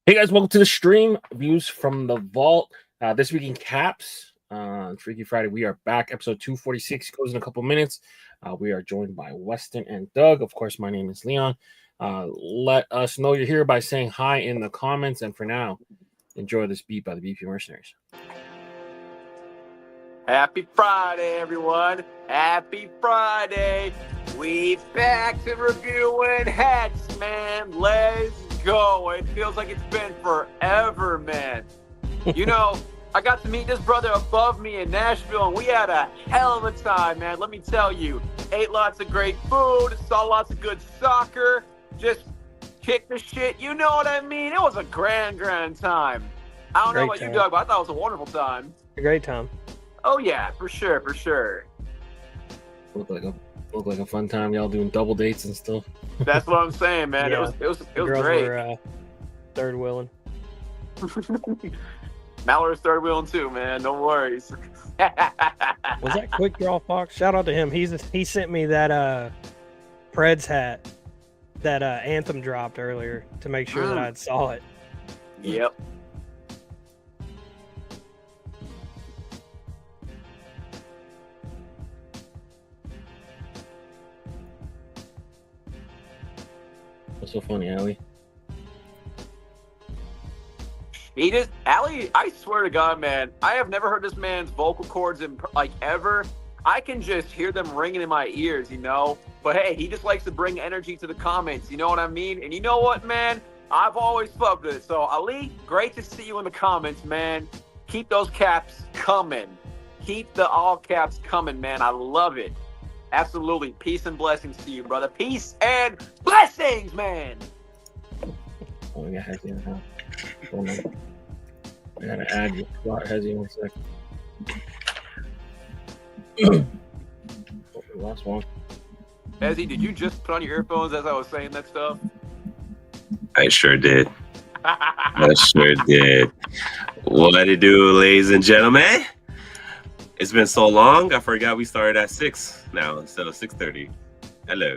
Hey guys, welcome to the stream. Views from the vault. This week in caps, Freaky Friday. We are back. Episode 246 goes in a couple minutes. We are joined by Weston and Doug. Of course, my name is Leon. Let us know you're here by saying hi in the comments. And for now, enjoy this beat by the BP Mercenaries. Happy Friday, everyone. Happy Friday. We back to reviewing hats, man. Let's go. It feels like it's been forever, man. You know, I got to meet this brother above me in Nashville, and we had a hell of a time, man. Let me tell you. Ate lots of great food, saw lots of good soccer, just kicked the shit. You know what I mean? It was a grand time. I don't know about you, Doug, but I thought it was a wonderful time. A great time. Oh, yeah, for sure. Looked like a fun time. Y'all doing double dates and stuff. That's what I'm saying, man. Yeah. It was Girls great. were third wheeling. Mallory's third wheeling too, man. No worries. Was that Quick Draw Fox? Shout out to him. He sent me that Preds hat that Anthem dropped earlier to make sure that I saw it. Yep. What's so funny, Allie? Allie, I swear to God, man, I have never heard this man's vocal cords in ever. I can just hear them ringing in my ears, you know? But hey, he just likes to bring energy to the comments, you know what I mean? And you know what, man? I've always loved it. So, Ali, great to see you in the comments, man. Keep those caps coming. Keep the all caps coming, man. I love it. Absolutely. Peace and blessings to you, brother. Peace and blessings, man. Oh, we got Hezzy in the house. Hold on. I gotta add you. Hezzy in 1 second. Last one. Hezzy, did you just put on your earphones as I was saying that stuff? I sure did. I sure did. What it do, ladies and gentlemen? It's been so long, I forgot we started at 6 now instead of 6:30. Hello.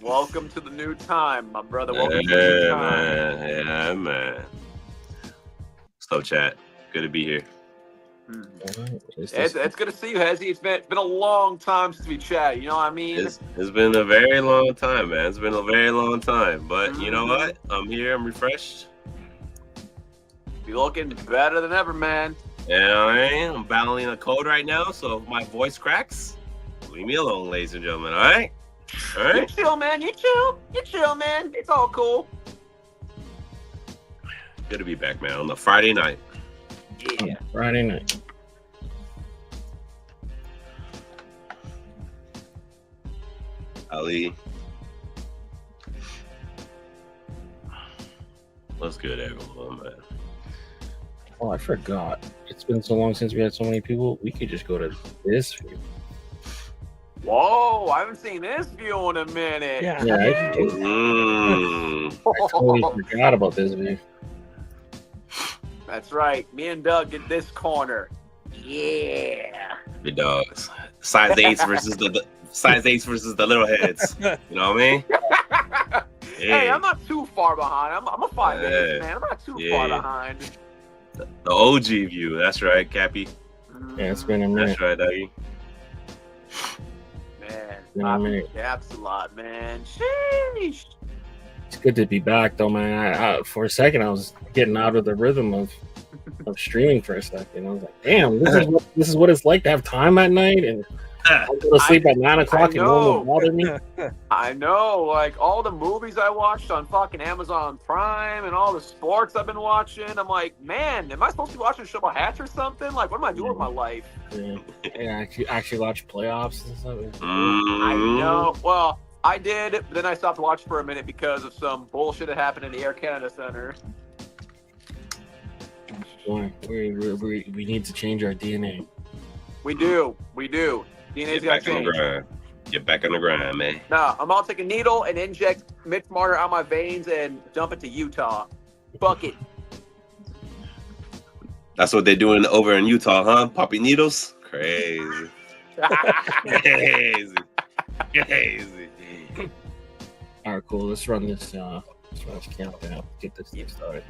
Welcome to the new time, my brother. Welcome to the new time. Man. Yeah, man. So, chat. Good to be here. It's good to see you, Hezzy. It's been a long time since we chatted. You know what I mean? It's been a very long time, man. It's been a very long time. But you know what? I'm here. I'm refreshed. You're looking better than ever, man. Yeah, I'm battling a cold right now, so if my voice cracks, leave me alone, ladies and gentlemen. All right? You chill, man. You chill, man. It's all cool. Good to be back, man, on the Friday night. Yeah. Friday night. Ali. What's good, everyone, man? Oh, I forgot. It's been so long since we had so many people. We could just go to this view. Whoa, I haven't seen this view in a minute. Yeah. I totally forgot about this view. That's right. Me and Doug get this corner. Yeah. The dogs. Size 8s versus the little heads. You know what I mean? Hey, I'm not too far behind. I'm a 5'8", man. I'm not too far behind. The OG view. That's right, Cappy. Yeah, it's been a minute. That's right, Dougie. Man, caps a lot, man. Sheesh. It's good to be back, though, man. I for a second, I was getting out of the rhythm of streaming for a second. I was like, damn, this is what it's like to have time at night, and I go to sleep at 9 o'clock and no one will bother me. I know, like all the movies I watched on fucking Amazon Prime and all the sports I've been watching. I'm like, man, am I supposed to be watching a show about hats or something? Like, what am I doing with my life? Yeah, actually watch playoffs and stuff. I know. Well, I did, but then I stopped watching for a minute because of some bullshit that happened in the Air Canada Center. We need to change our DNA. We do. DNA's got to change. Get back on the grind, man. Nah, I'm gonna take a needle and inject Mitch Marner out my veins and dump it to Utah. Bucket. That's what they're doing over in Utah, huh? Popping needles? Crazy. Crazy. All right, cool. Let's run this Let's count down. Get this thing started.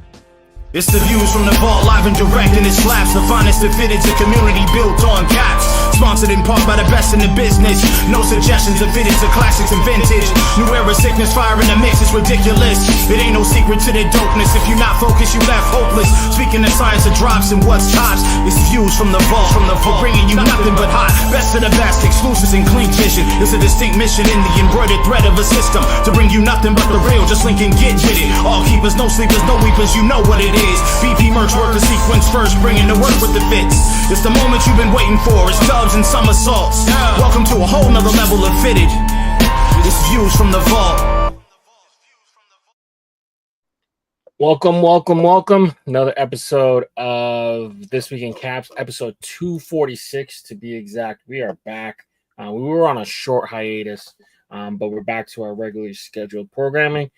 It's the views from the vault, live and direct, and it slaps. The finest of fitteds, a community built on caps. Sponsored in part by the best in the business. No suggestions of fitteds, the classics and vintage. New era sickness, fire in the mix, it's ridiculous. It ain't no secret to the dopeness. If you're not focused, you left hopeless. Speaking of science of drops and what's tops, it's views from the vault. For bringing you nothing but hot. Best of the best, exclusives and clean vision. It's a distinct mission in the embroidered thread of a system. To bring you nothing but the real, just link and get with it. All keepers, no sleepers, no weepers, you know what it is. BP Mercs work the sequence first, bringing the work with the fits. It's the moment you've been waiting for. It's dubs and somersaults. Welcome to a whole nother level of fitted. It's views from the vault. Welcome. Another episode of This Week in Caps, episode 246 to be exact. We are back. We were on a short hiatus, but we're back to our regularly scheduled programming,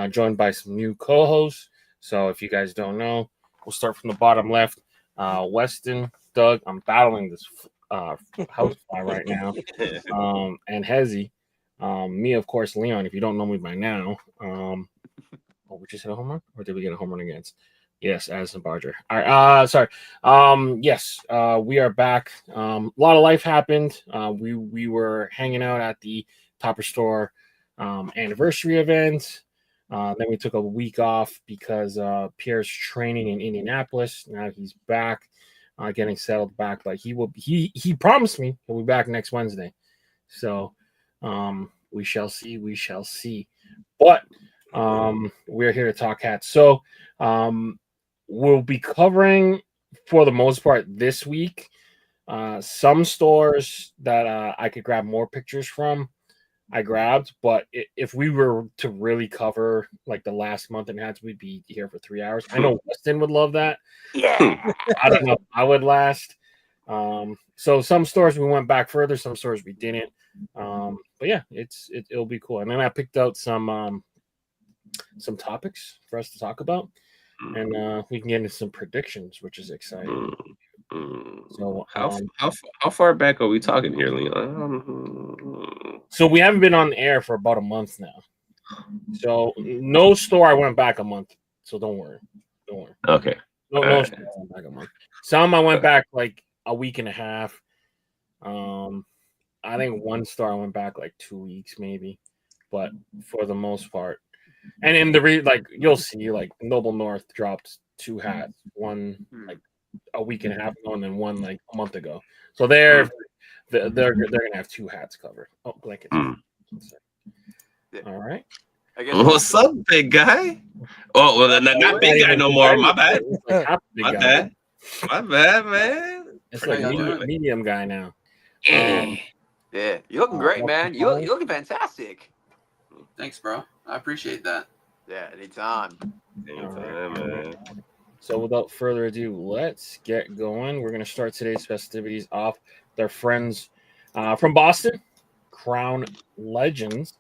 joined by some new co-hosts. So if you guys don't know, we'll start from the bottom left. Weston, Doug, I'm battling this housefly right now. And Hezzy. Me, of course, Leon, if you don't know me by now. We just hit a home run? Or did we get a home run against? Yes, Addison Barger. All right, sorry. Yes, we are back. A lot of life happened. We were hanging out at the Topper Store anniversary event. Then we took a week off because Pierre's training in Indianapolis. Now he's back, getting settled back. Like he promised me he'll be back next Wednesday. So we shall see. But we're here to talk hats. So we'll be covering, for the most part, this week some stores that I could grab more pictures from. I grabbed, but if we were to really cover like the last month in hats, we'd be here for 3 hours. I know Weston would love that. Yeah. I don't know if I would last. So some stores we went back further, some stores we didn't. But yeah, it'll be cool. And then I picked out some topics for us to talk about, and we can get into some predictions, which is exciting. So how far back are we talking here, Leon? So we haven't been on the air for about a month now. So no store I went back a month. So don't worry. Okay. No store I went back a month. Some I went back like a week and a half. I think one store I went back like 2 weeks maybe, but for the most part. And in the you'll see, like Noble North dropped 2 hats, one like a week and a half ago, and then one like a month ago. So they're gonna have 2 hats covered. Oh, blanket. All right. What's up, big guy? Oh, well, not big guy no more. My bad. My bad, man. It's like medium guy now. Yeah, you're looking great, man. You're looking fantastic. Thanks, bro. I appreciate that. Yeah, anytime. Man. So without further ado, let's get going. We're going to start today's festivities off with our friends from Boston, Crown Legends.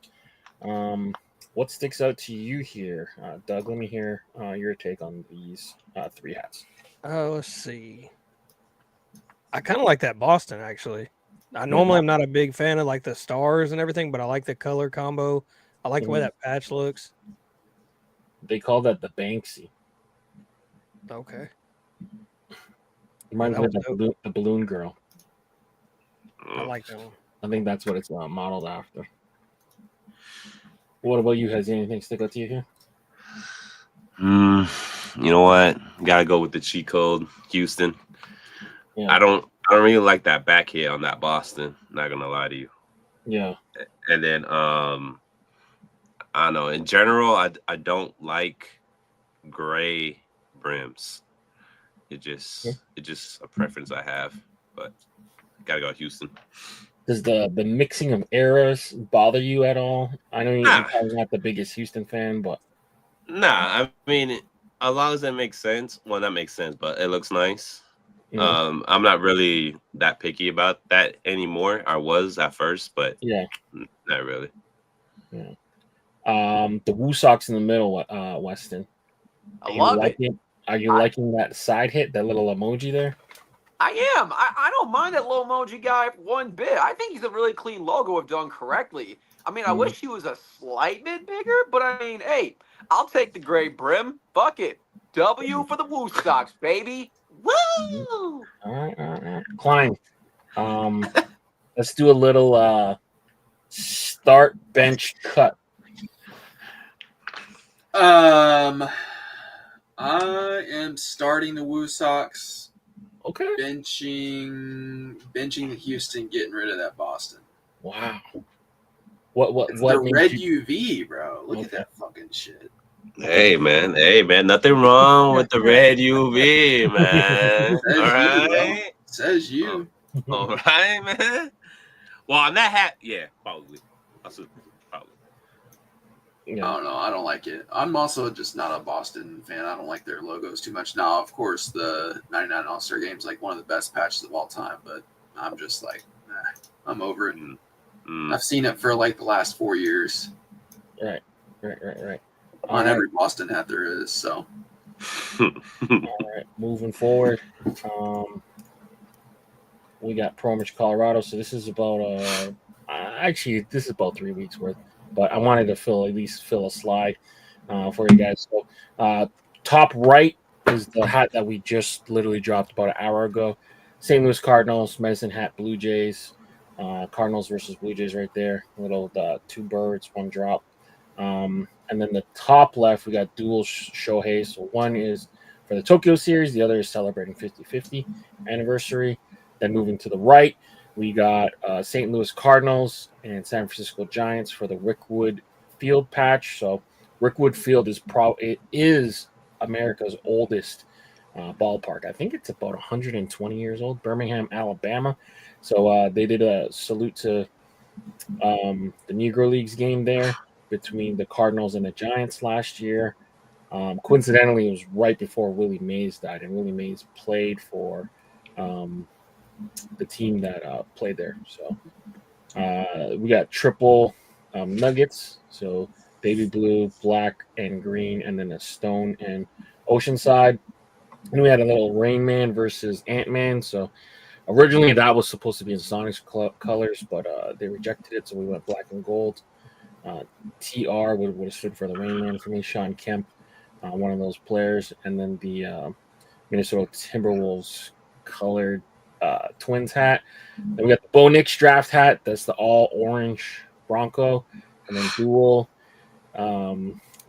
What sticks out to you here? Doug, let me hear your take on these 3 hats. Let's see. I kind of like that Boston, actually. I normally am not a big fan of like the stars and everything, but I like the color combo. I like the way that patch looks. They call that the Banksy. Okay. Reminds me of the balloon girl. I like that one. I think that's what it's modeled after. What about you? Has anything stick out to you here? You know what? Gotta go with the cheat code, Houston. Yeah. I don't really like that back hit on that Boston. Not gonna lie to you. Yeah. And then I don't know. In general, I don't like gray brims. It's just a preference I have, but gotta go Houston. Does the mixing of eras bother you at all? I know you're probably not the biggest Houston fan, but I mean, as long as it makes sense. Well, that makes sense, but it looks nice. Yeah. I'm not really that picky about that anymore. I was at first, but not really. Yeah. The Woo socks in the middle, Weston. I love it. Are you liking that side hit, that little emoji there? I am. I don't mind that little emoji guy one bit. I think he's a really clean logo if done correctly. I mean, I wish he was a slight bit bigger, but I mean, hey, I'll take the gray brim. Fuck it. W for the Woo Sox, baby. Woo! All right. Klein, let's do a little start, bench, cut. I am starting the Woo Sox. Okay. Benching the Houston, getting rid of that Boston. Wow. What The made red you... UV, bro. Look at that fucking shit. Hey man, nothing wrong with the red UV, man. Says All you, bro. right, Says you. all right, man. Well, on that hat, yeah, probably. Probably. Yeah. I don't know. I don't like it. I'm also just not a Boston fan. I don't like their logos too much. Now, of course, the 99 All-Star Game is like one of the best patches of all time, but I'm just like, I'm over it. I've seen it for like the last 4 years. Right. On every Boston hat there is. So, all right. Moving forward, we got Pro Image Colorado. So this is about actually this is about 3 weeks worth, but I wanted to at least fill a slide for you guys. So top right is the hat that we just literally dropped about an hour ago. St. Louis Cardinals Medicine Hat Blue Jays. Cardinals versus Blue Jays right there. Little two birds, one drop. And then the top left, we got dual Shohei. So one is for the Tokyo series, the other is celebrating 50-50 anniversary. Then moving to the right, we got St. Louis Cardinals and San Francisco Giants for the Rickwood Field patch. So Rickwood Field is America's oldest ballpark. I think it's about 120 years old, Birmingham, Alabama. So they did a salute to the Negro Leagues game there between the Cardinals and the Giants last year. Coincidentally, it was right before Willie Mays died, and Willie Mays played for the team that played there. So we got triple nuggets, so baby blue, black, and green, and then a stone and Oceanside. And we had a little Rain Man versus Ant-Man. So originally that was supposed to be in Sonics colors, but they rejected it, so we went black and gold. TR would have stood for the Rain Man for me. Sean Kemp, one of those players, and then the Minnesota Timberwolves colored Twins hat. Then we got the Bo Nix draft hat. That's the all orange Bronco, and then dual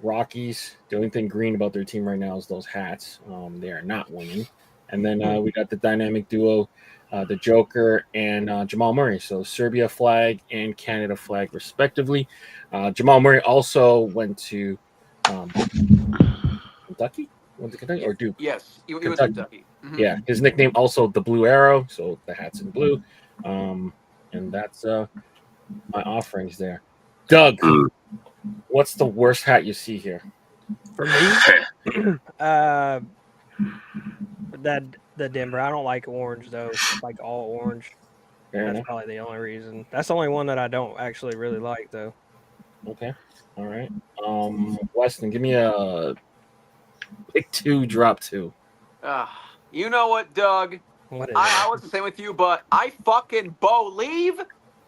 Rockies. The only thing green about their team right now is those hats. They are not winning. And then we got the dynamic duo, the Joker and Jamal Murray. So Serbia flag and Canada flag, respectively. Jamal Murray also went to Kentucky? Went to Kentucky or Duke? Yes, he was Kentucky. Mm-hmm. Yeah, his nickname also the Blue Arrow. So the hat's in blue. And that's my offerings there. Doug, what's the worst hat you see here? For me, the Denver. I don't like orange though. Like all orange. That's probably the only reason. That's the only one that I don't actually really like though. Okay. All right. Weston, give me a pick 2, drop 2. You know what, Doug? I was the same with you, but I fucking believe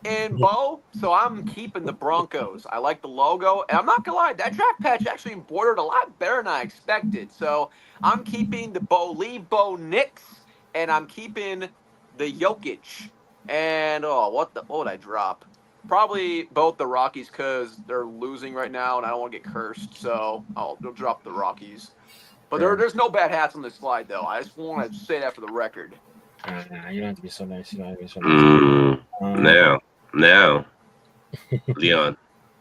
in Bo, so I'm keeping the Broncos. I like the logo, and I'm not gonna lie, that draft patch actually bordered a lot better than I expected. So I'm keeping the Bo Nix, and I'm keeping the Jokic. And what would I drop? Probably both the Rockies because they're losing right now, and I don't want to get cursed. So I'll drop the Rockies. But there's no bad hats on this slide, though. I just want to say that for the record. You don't have to be so nice. You don't have to be so nice. Now, Leon,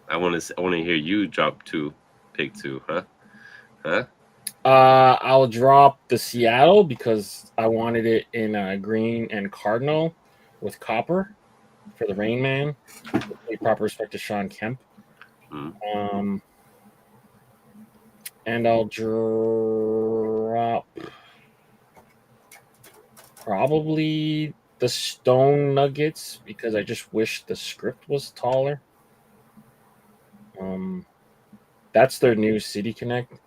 I want to hear you drop 2, pick 2, huh? I'll drop the Seattle because I wanted it in green and cardinal with copper for the Rain Man. With proper respect to Sean Kemp. And I'll drop probably the Stone Nuggets because I just wish the script was taller. That's their new City Connect.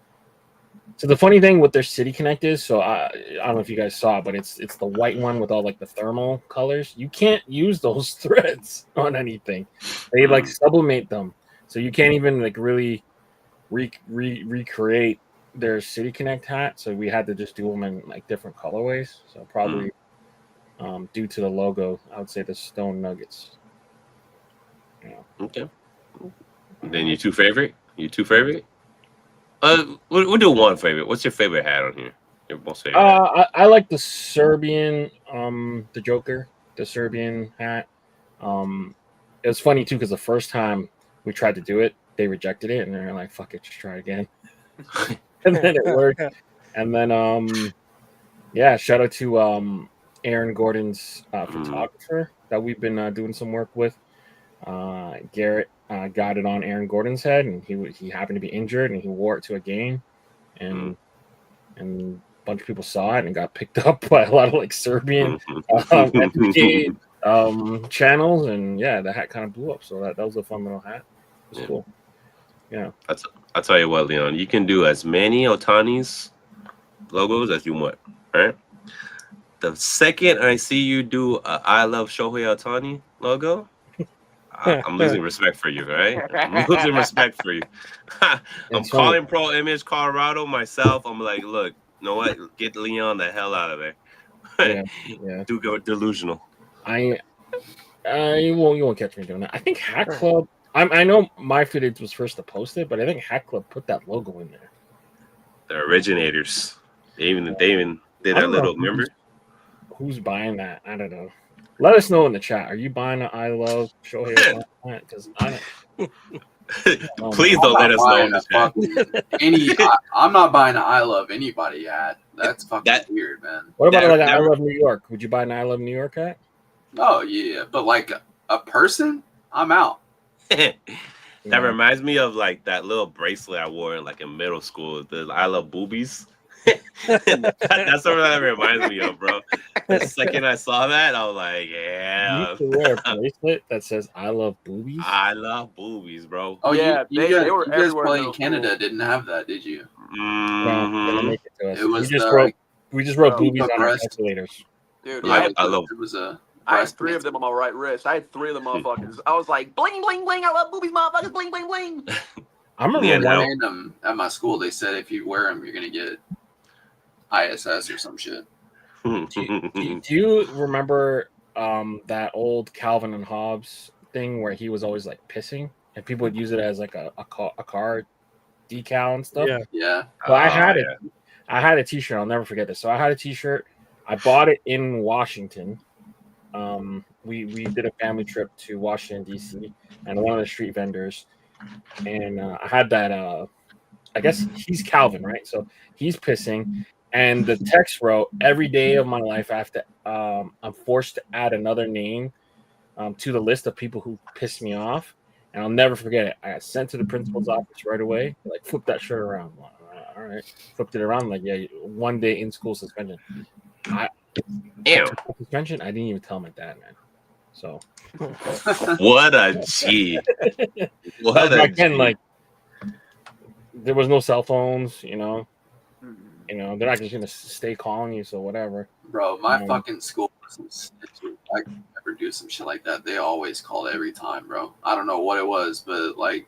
So the funny thing with their City Connect is, so I don't know if you guys saw, but it's the white one with all like the thermal colors. You can't use those threads on anything. They like sublimate them, so you can't even like really recreate their City Connect hat. So we had to just do them in like different colorways. So probably due to the logo, I would say the Stone Nuggets. Yeah. Okay. Then your two favorite? We'll do one favorite. What's your favorite hat on here? Your most favorite hat? I like the Serbian, the Joker, the Serbian hat. It was funny too because the first time we tried to do it, they rejected it and they're like, "Fuck it, just try again." And then it worked. And then, yeah, shout out to Aaron Gordon's photographer that we've been doing some work with. Garrett got it on Aaron Gordon's head, and he happened to be injured, and he wore it to a game, and a bunch of people saw it and got picked up by a lot of like Serbian NBA channels, and yeah, the hat kind of blew up. So that was a fun little hat. It was cool. Yeah, I'll tell you what, Leon, you can do as many Otani's logos as you want. Right? The second I see you do a I love Shohei Ohtani logo, I'm losing respect for you, right? I'm losing respect for you. I'm calling Pro Image Colorado myself. I'm like, look, you know what? Get Leon the hell out of there. Yeah. Do go delusional. You won't catch me doing that. I think HatClub. I know MyFitteds was first to post it, but I think HatClub put that logo in there. The originators. They even did that little. Remember? Who's buying that? I don't know. Let us know in the chat. Are you buying an I love Shohei Ohtani? Because I don't. Please don't let us know in the chat. I'm not buying an I love anybody hat. That's fucking weird, man. What about like an I love New York? Would you buy an I love New York hat? Oh yeah, but like a person, I'm out. That reminds me of like that little bracelet I wore in middle school. The I love boobies. That's what that reminds me of, bro. The second I saw that, I was like, yeah. You used to wear a bracelet that says "I love boobies." I love boobies, bro. Oh yeah, you guys everywhere in Canada didn't have that, did you? No, didn't make it to us. It was we just wrote boobies on our calculators. Dude, yeah, I had 3 of them on my right wrist. I had 3 of them motherfuckers. I was like, bling, bling, bling. I love boobies, motherfuckers. Bling, bling, bling. I remember random at my school. They said if you wear them, you're gonna get ISS or some shit. Do you remember that old Calvin and Hobbes thing where he was always like pissing, and people would use it as like a car decal and stuff? Yeah. So I had a T-shirt. I'll never forget this. So I had a T-shirt. I bought it in Washington. We did a family trip to Washington D.C. and one of the street vendors, and I had that. I guess he's Calvin, right? So he's pissing, and the text wrote, "Every day of my life, I have to. I'm forced to add another name to the list of people who pissed me off, and I'll never forget it. I got sent to the principal's office right away. Like, flip that shirt around. All right, flipped it around. Like, yeah, 1 day in school suspension. Suspension. I didn't even tell my dad, man. So what a G. What a again, like there was no cell phones, you know. They're not just gonna stay calling you, so whatever. Bro, my fucking school was I could never do some shit like that. They always called every time, bro. I don't know what it was, but like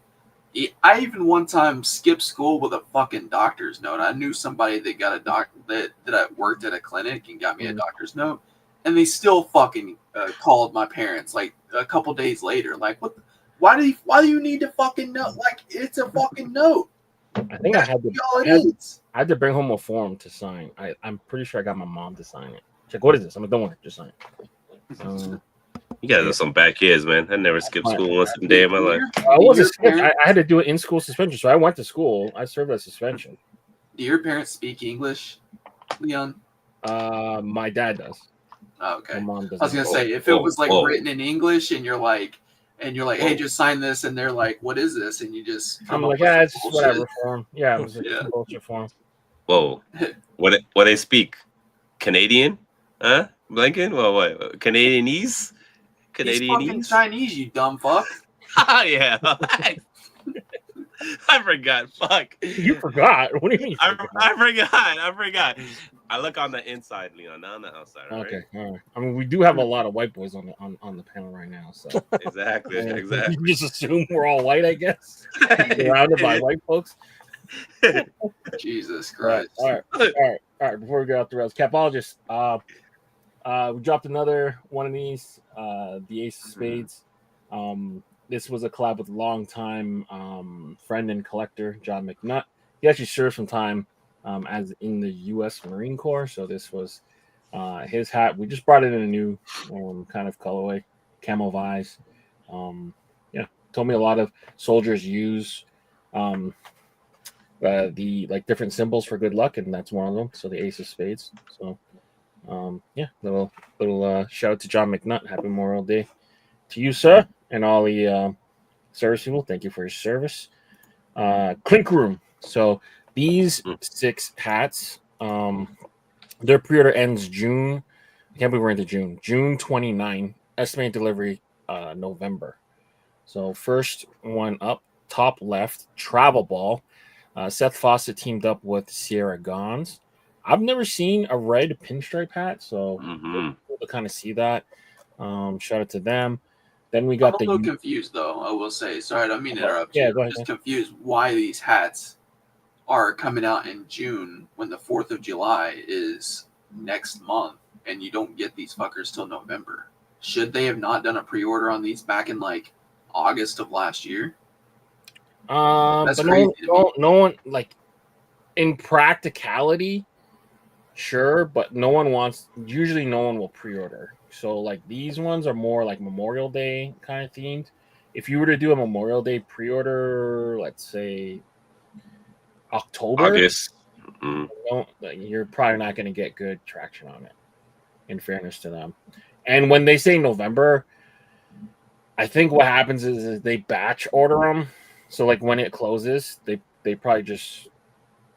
I even one time skipped school with a fucking doctor's note. I knew somebody that got a doctor that worked at a clinic and got me a doctor's note, and they still fucking called my parents like a couple days later. Like, what? Why do you need to fucking know? Like, it's a fucking note. I think I had to bring home a form to sign. I'm pretty sure I got my mom to sign it. She's like, what is this? I'm like, don't worry, just sign it. You guys are some bad kids, man. I never skipped school once a day in my life. I wasn't skipped. I had to do it in school suspension, so I went to school. I served as suspension. Do your parents speak English, Leon? My dad does. Oh, okay. My mom doesn't. I was gonna say if it was like written in English and you're like, hey, just sign this, and they're like, what is this? And you just I'm like, yeah, it's just whatever form. Yeah, it was a bullshit form. Whoa, what they speak? Canadian? Huh? Blinken? Well, what? Canadianese? He's fucking Chinese, you dumb fuck. Yeah. I forgot. Fuck. You forgot. What do you mean? I forgot. I look on the inside, Leon, not on the outside. Right? Okay, all right. I mean, we do have a lot of white boys on the panel right now, so Exactly. You just assume we're all white, I guess. Surrounded by white folks. Jesus Christ. All right. Before we get off the rails, Capologist. We dropped another one of these. The Ace of Spades. This was a collab with longtime friend and collector John McNutt. He actually served some time as in the U.S. Marine Corps, so this was his hat. We just brought it in a new kind of colorway, camo vise. Told me a lot of soldiers use the like different symbols for good luck, and that's one of them. So the Ace of Spades. So little shout out to John McNutt. Happy Memorial Day to you, sir, and all the service people. Thank you for your service. Clink Room. So these 6 hats, their pre-order ends June. I can't believe we're into June. June 29. Estimated delivery November. So first one up, top left, Travel Ball. Seth Fawcett teamed up with Sierra Gons. I've never seen a red pinstripe hat, so we'll kind of see that. Shout out to them. Then we got I'm a little confused, though, I will say. Sorry, I don't mean to interrupt you. Yeah, go ahead. I'm just confused why these hats are coming out in June when the 4th of July is next month, and you don't get these fuckers till November. Should they have not done a pre-order on these back in, like, August of last year? That's but crazy. no one, like, in practicality, sure, but no one will pre-order. So like these ones are more like Memorial Day kind of themed. If you were to do a Memorial Day pre-order, let's say October, August, you're probably not going to get good traction on it, in fairness to them. And when they say November, I think what happens is they batch order them. So like when it closes, they probably just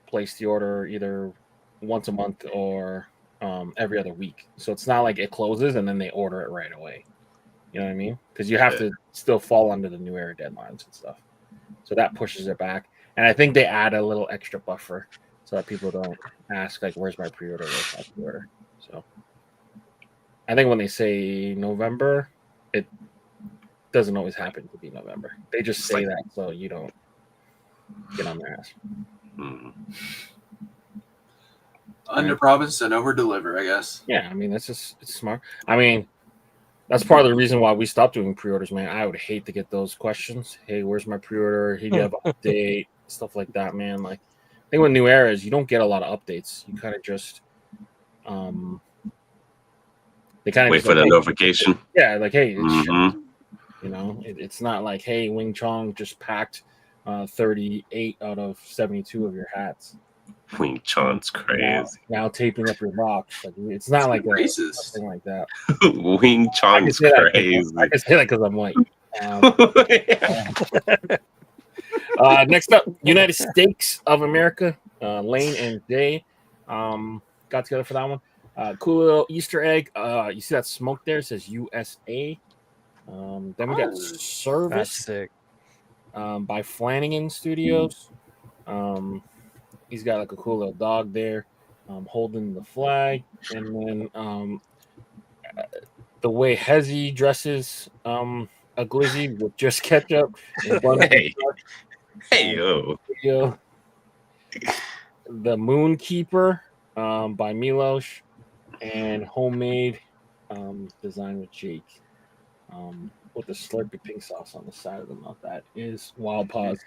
place the order either once a month or every other week. So it's not like it closes and then they order it right away. You know what I mean? Because you have to still fall under the New Era deadlines and stuff. So that pushes it back. And I think they add a little extra buffer so that people don't ask, like, where's my pre-order? Where's my pre-order? So I think when they say November, it doesn't always happen to be November. They just say that so you don't get on their ass. Under promise and over deliver, I guess. Yeah, I mean, it's smart. I mean, that's part of the reason why we stopped doing pre-orders, man. I would hate to get those questions. Hey, where's my pre-order? Hey, do you have an update? Stuff like that, man. Like, I think with New Era is you don't get a lot of updates. You kind of just they kind of wait for the notification. Yeah, like, hey, it's you know, it's not like, hey, Wing Chong just packed 38 out of 72 of your hats. Wing Chong's crazy. Now taping up your box. Like, it's not like racist. Something like that. Wing Chong's crazy. I can say that because I'm white. Next up, United States of America. Lane and Jay got together for that one. Cool little Easter egg. You see that smoke there? It says USA. Then we got Service by Flanagan Studios. He's got like a cool little dog there holding the flag. And then the way Hezzy dresses a glizzy with just ketchup. Hey, yo. The Moonkeeper by Milos and Homemade design with Jake. With the Slurpee pink sauce on the side of the mouth. That is Wild Paws.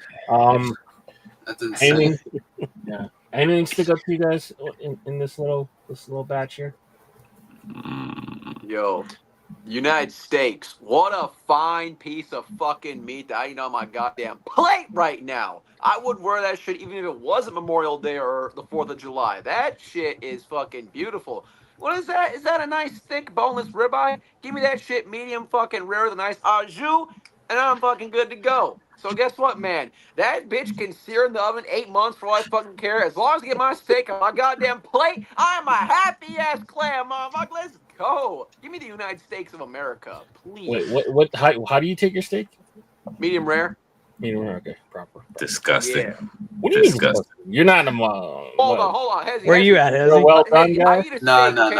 That's insane. Anything stick up to you guys in this little batch here? Yo, United States, what a fine piece of fucking meat that I eat on my goddamn plate right now. I would wear that shit even if it wasn't Memorial Day or the 4th of July. That shit is fucking beautiful. What is that? Is that a nice thick boneless ribeye? Give me that shit medium fucking rare with a nice au jus, and I'm fucking good to go. So guess what, man? That bitch can sear in the oven 8 months for all I fucking care. As long as I get my steak on my goddamn plate, I'm a happy-ass clam, motherfucker. Let's go. Give me the United States of America, please. Wait, what? How do you take your steak? Medium rare. Medium rare, okay, proper. Disgusting. Yeah. What do you mean? Disgusting. Disgusting? You're not in the mall. Hold on, Hezzy. Where you at, You're a Hezzy? well done Hezzy, guy. I eat a steak. No. Okay,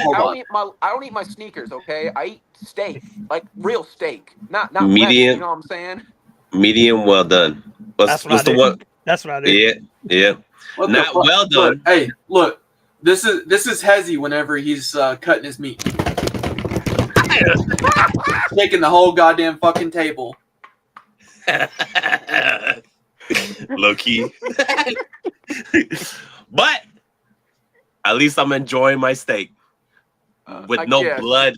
Hold on. I don't eat my sneakers. Okay, I eat steak, like real steak, not Medium. You know what I'm saying? Medium well done. That's what I do. one? That's what I do. Yeah. What the Not fuck? well done. Look, hey, look. This is Hezzy whenever he's cutting his meat. Taking the whole goddamn fucking table. Low key. But at least I'm enjoying my steak with no blood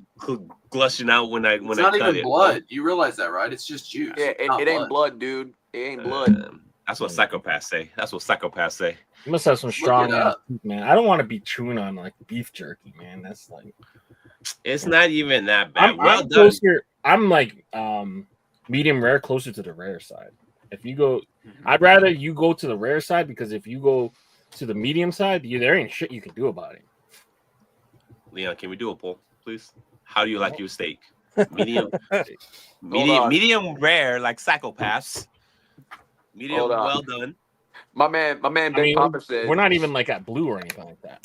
gushing out when I It's cut not even it. blood. You realize that, right? It's just juice. Yeah, it ain't blood, dude. It ain't blood. That's what psychopaths say. You must have some strong ass teeth, man. I don't want to be chewing on like beef jerky, man. That's like It's not even that bad. I'm closer. I'm like medium rare, closer to the rare side. If you go, I'd rather you go to the rare side because if you go to the medium side, there ain't shit you can do about it. Leon, can we do a poll, please? How do you like your steak? Medium rare, like psychopaths. Medium well done. My man Big Papa said we're not even like at blue or anything like that.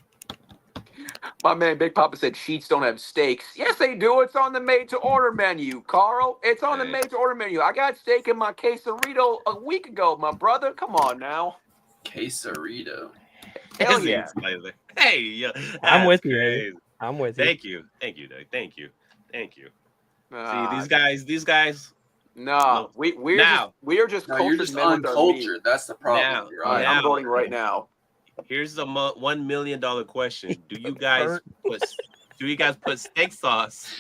My man Big Papa said sheets don't have steaks. Yes, they do. It's on the made-to-order menu, Carl. It's on the made-to-order menu. I got steak in my quesarito a week ago, my brother. Come on now. Quesarito. Hell yeah. Hey, yo, I'm with you. I'm with you. Thank you, Doug. Thank you. See, these guys. No, we're just no, you're just uncultured. That's the problem. I'm voting right now. Here's the $1 million question: Do you guys put steak sauce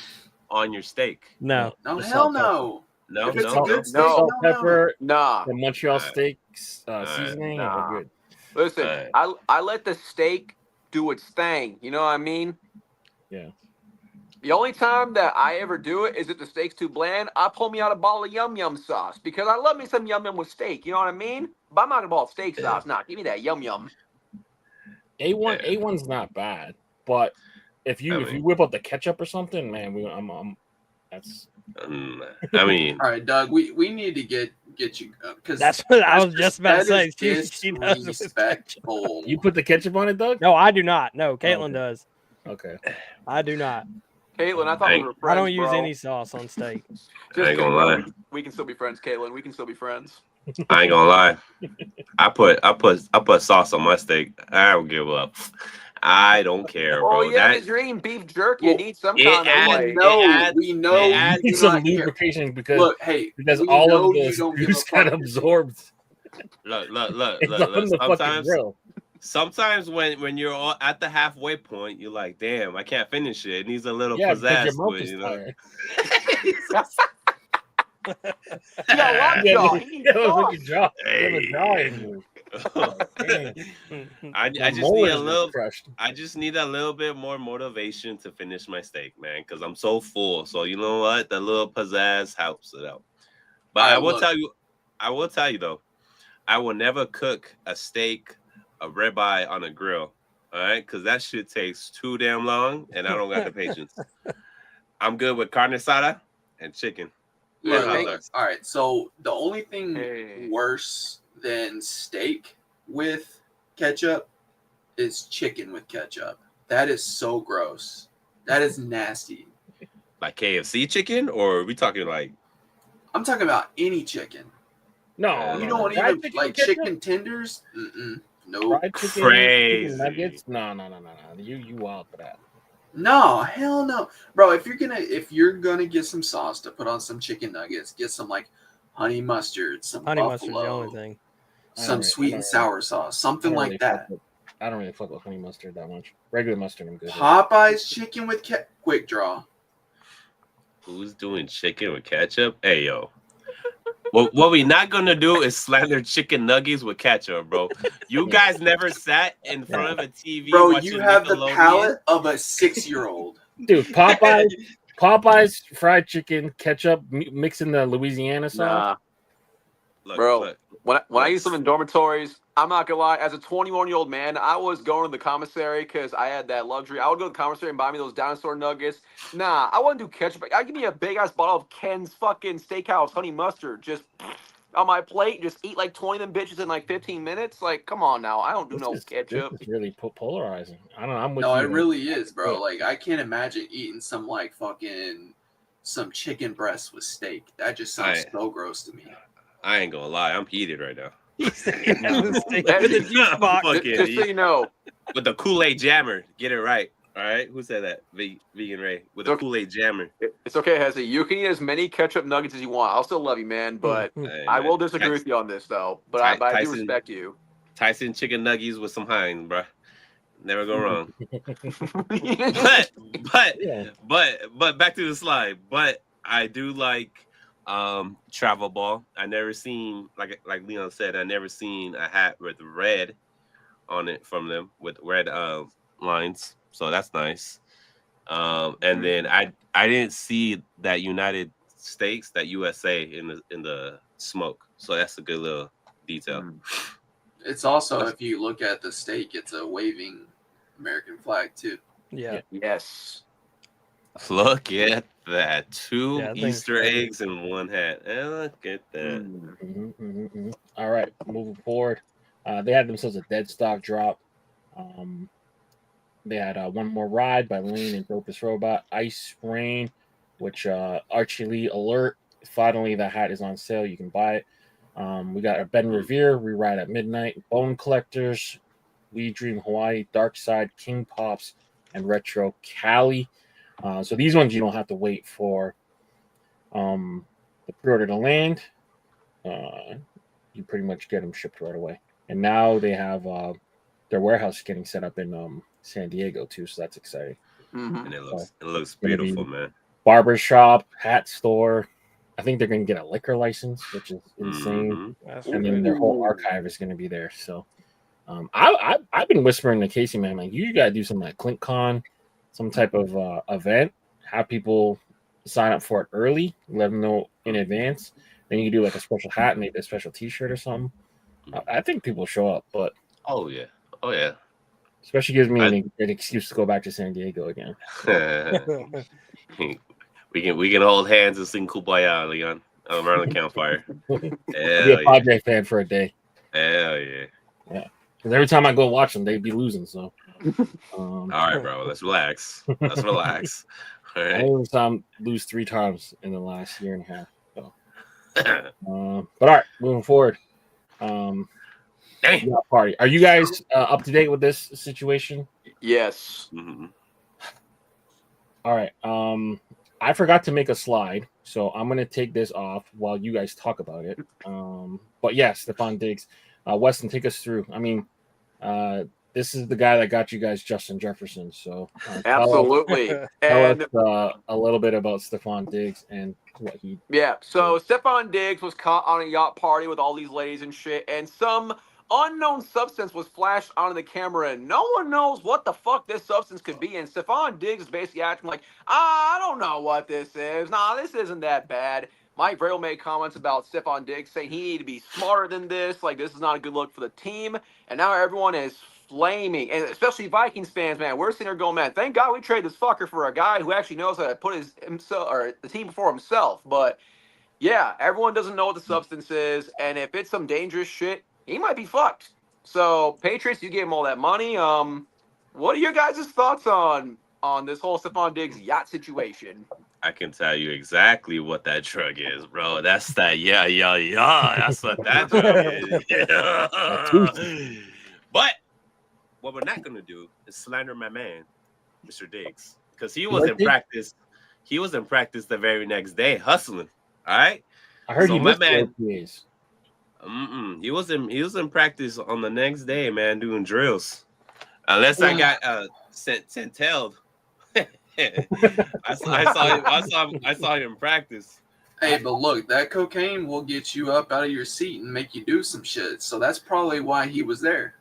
on your steak? No. No, hell no. No, if it's no, a good steak, salt, pepper, nah. The Montreal steaks seasoning. Nah. We're good. Listen, I let the steak do its thing. You know what I mean? Yeah. The only time that I ever do it is if the steak's too bland. I pull me out a bottle of Yum Yum sauce because I love me some Yum Yum with steak. You know what I mean? But I'm not gonna ball steak sauce. Nah, give me that Yum Yum. A1's not bad, but if you whip up the ketchup or something, man, that's. I mean, all right, Doug, we need to get you because that's what I was just about to say. She does respectful. You put the ketchup on it, Doug? No, I do not. No, Caitlin does. Okay, I do not. Caitlin, I thought we were friends. I don't use any sauce on steak. I ain't gonna lie. We can still be friends, Caitlin. We can still be friends. I ain't gonna lie. I put sauce on my steak. I don't give up. I don't care, bro. Oh yeah, because you're eating beef jerky. You need some kind of like. We know. You need some lubrication because all of the juice kind of absorbed. Look. Sometimes when you're all at the halfway point, you're like, damn, I can't finish it. It needs a little pizzazz to it, you know. I just need a little bit more motivation to finish my steak, man, because I'm so full. So you know what? The little pizzazz helps it out. But I will tell you though, I will never cook a steak, a ribeye on a grill. All right, because that shit takes too damn long, and I don't got the patience. I'm good with carne asada and chicken. All right, so the only thing worse than steak with ketchup is chicken with ketchup. That is so gross. That is nasty. Like KFC chicken, or are we talking like? I'm talking about any chicken. No, you don't even like chicken tenders. No, crazy nuggets. No. You wild for that. No, hell no, bro. If you're gonna get some sauce to put on some chicken nuggets, get some like honey mustard, some mustard's the only thing. Some sweet and sour sauce, something like that. I don't really fuck with honey mustard that much. Regular mustard, I'm good. Popeye's chicken with quick draw. Who's doing chicken with ketchup? Hey yo. What we not gonna do is slander chicken nuggets with ketchup, bro. You guys never sat in front of a TV. Bro, you have the palate of a 6-year-old. Dude, Popeye's fried chicken, ketchup, mixing the Louisiana sauce. Look, when I used to live in dormitories, I'm not gonna lie, as a 21-year-old man, I was going to the commissary because I had that luxury. I would go to the commissary and buy me those dinosaur nuggets. Nah, I wouldn't do ketchup. I'd give me a big ass bottle of Ken's fucking Steakhouse honey mustard. on my plate and just eat like 20 of them bitches in like 15 minutes. Like, come on now. I don't do ketchup. This is really polarizing. I don't know. I'm with No, you. it really is, bro. Like, I can't imagine eating some like fucking some chicken breast with steak. That just sounds so gross to me. I ain't gonna lie, I'm heated right now. Just so you know, with the Kool-Aid jammer, get it right. All right, who said that? Vegan Ray with a Kool-Aid jammer. It's okay, Hezzy. You can eat as many ketchup nuggets as you want. I'll still love you, man. But I will disagree with you on this, though. But I do respect you. Tyson chicken nuggets with some Heinz, bro. Never go wrong. but back to the slide. But I do like travel ball. I never seen like Leon said. I never seen a hat with red on it from them with red lines. So that's nice. And then I didn't see that United States, that USA in the smoke. So that's a good little detail. It's also, if you look at the steak, it's a waving American flag too. Yeah. Yes. Look at that. Two Easter eggs in one hat. Look at that. All right, moving forward. They had themselves a dead stock drop. They had One More Ride by Lane and Dopest Robot. Ice Rain, which Archie Lee Alert. Finally, the hat is on sale. You can buy it. We got a Ben Revere, Rewrite at Midnight. Bone Collectors, We Dream Hawaii, Dark Side, King Pops, and Retro Cali. So these ones you don't have to wait for the pre-order to land. You pretty much get them shipped right away. And now they have their warehouse getting set up in San Diego too, so that's exciting. And it looks beautiful, man. Barbershop, hat store. I think they're going to get a liquor license, which is insane. And then their whole archive is going to be there. So I've been whispering to Casey, man, like you got to do something like ClinkCon, some type of event, have people sign up for it early, let them know in advance. Then you can do like a special hat, maybe a special T-shirt or something. I think people show up, but oh yeah, especially gives me an excuse to go back to San Diego again. we can hold hands and sing Kumbaya, Leon, around the campfire. Be a Padre fan for a day. Hell yeah. Because every time I go watch them, they'd be losing. So, all right, bro, let's relax. All right. I only saw them lose 3 times in the last year and a half. So, but all right, moving forward. Party. Are you guys up to date with this situation? Yes. All right. I forgot to make a slide, so I'm gonna take this off while you guys talk about it. But yeah, Stephon Diggs, Weston, take us through. I mean, this is the guy that got you guys Justin Jefferson. So absolutely. Tell us a little bit about Stephon Diggs and what he. Yeah. So Stephon Diggs was caught on a yacht party with all these ladies and shit, and some unknown substance was flashed onto the camera, and no one knows what the fuck this substance could be. And Stephon Diggs is basically acting like, I don't know what this is. Nah, this isn't that bad. Mike Vrabel made comments about Stephon Diggs saying he needed to be smarter than this. Like, this is not a good look for the team. And now everyone is flaming, and especially Vikings fans, man. We're sitting there going, man, thank God we traded this fucker for a guy who actually knows how to put himself or the team before himself. But yeah, everyone doesn't know what the substance is, and if it's some dangerous shit, he might be fucked. So, Patriots, you gave him all that money. What are your guys' thoughts on this whole Stephon Diggs yacht situation? I can tell you exactly what that drug is, bro. That's that That's what that drug is. But what we're not gonna do is slander my man, Mr. Diggs, because he was in practice. He was in practice the very next day, hustling. All right. I heard he missed man. He was in practice on the next day, man, doing drills. Unless I got sent-tailed. I saw him in practice. Hey, but look, that cocaine will get you up out of your seat and make you do some shit. So that's probably why he was there.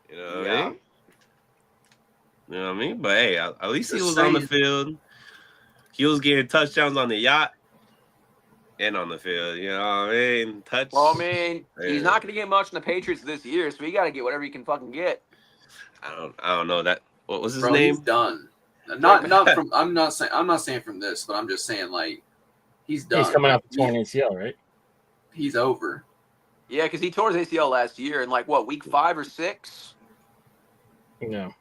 You know what I mean? You know what I mean? But hey, at least he was on the field. He was getting touchdowns on the yacht and on the field. You know what I mean? Well, I mean, he's not going to get much in the Patriots this year, so he got to get whatever he can fucking get. I don't know that. What was his name? He's done. Not from. I'm not saying from this, but I'm just saying like he's done. He's coming out the torn ACL, right? he's over. Yeah, because he tore his ACL last year in like what, week 5 or 6? Yeah.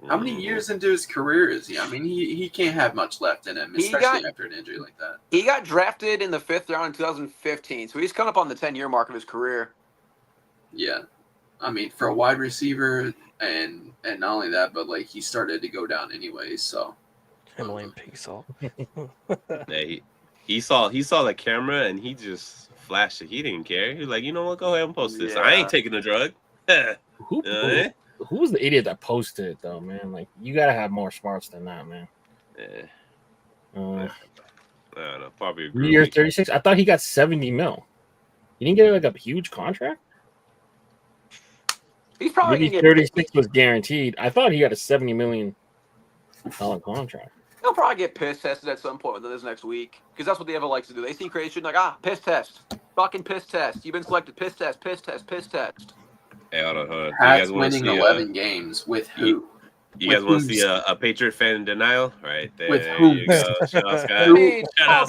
How many years into his career is he? I mean, he can't have much left in him, especially after an injury like that. He got drafted in the 5th round in 2015, so he's coming up on the 10-year mark of his career. Yeah, I mean, for a wide receiver, and not only that, but like he started to go down anyway. So Himalayan pink salt. Yeah, he saw the camera and he just flashed it. He didn't care. He was like, you know what? Go ahead and post this. I ain't taking the drug. Who was the idiot that posted it though, man? Like, you gotta have more smarts than that, man. Yeah. I don't know. Probably New Year 36. I thought he got 70 mil. He didn't get like a huge contract. He's probably maybe gonna 36 was guaranteed. I thought he got a $70 million contract. He'll probably get piss tested at some point within this next week, because that's what the ever likes to do. They see creation like, piss test, fucking piss test. You've been selected. Piss test, piss test, piss test. Hey, hold on. Hats winning 11 games with who? You guys want to see a Patriot fan in denial? Right there. With who? You go. Shout out, Scott.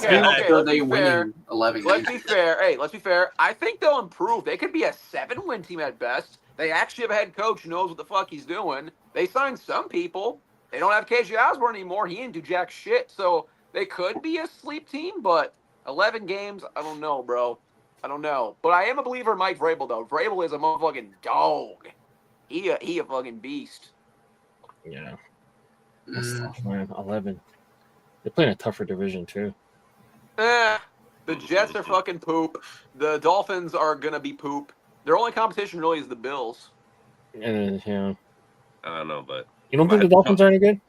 Okay, Are they winning 11 games? Let's be fair. Hey, let's be fair. I think they'll improve. They could be a 7-win team at best. They actually have a head coach who knows what the fuck he's doing. They signed some people. They don't have KJ Osborne anymore. He didn't do jack shit. So they could be a sleep team, but 11 games, I don't know, bro. I don't know. But I am a believer in Mike Vrabel, though. Vrabel is a motherfucking dog. He a fucking beast. Yeah. That's tough, man. 11. They're playing a tougher division, too. The Jets are fucking poop. The Dolphins are going to be poop. Their only competition really is the Bills. And, yeah. I don't know, but... You don't think the Dolphins are any good?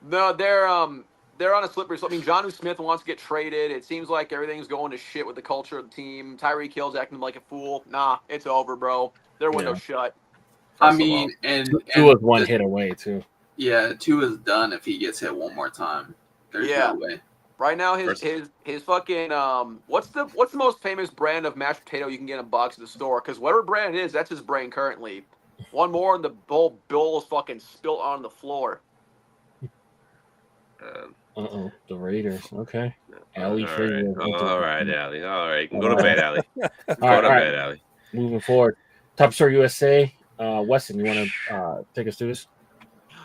No, they're on a slippery slope. I mean, Jonnu Smith wants to get traded. It seems like everything's going to shit with the culture of the team. Tyreek Hill's acting like a fool. Nah, it's over, bro. Their window's shut. I mean, and Tua's one hit away, too. Yeah, Tua's done if he gets hit one more time. There's no way. Right now, his fucking what's the most famous brand of mashed potato you can get in a box at the store? Because whatever brand it is, that's his brand currently. One more and the bowl is fucking spilt on the floor. The Raiders. Okay. All right, Allie. All right, go to bed, Allie. Allie. Moving forward, Top Story USA. Weston, you want to take us through this?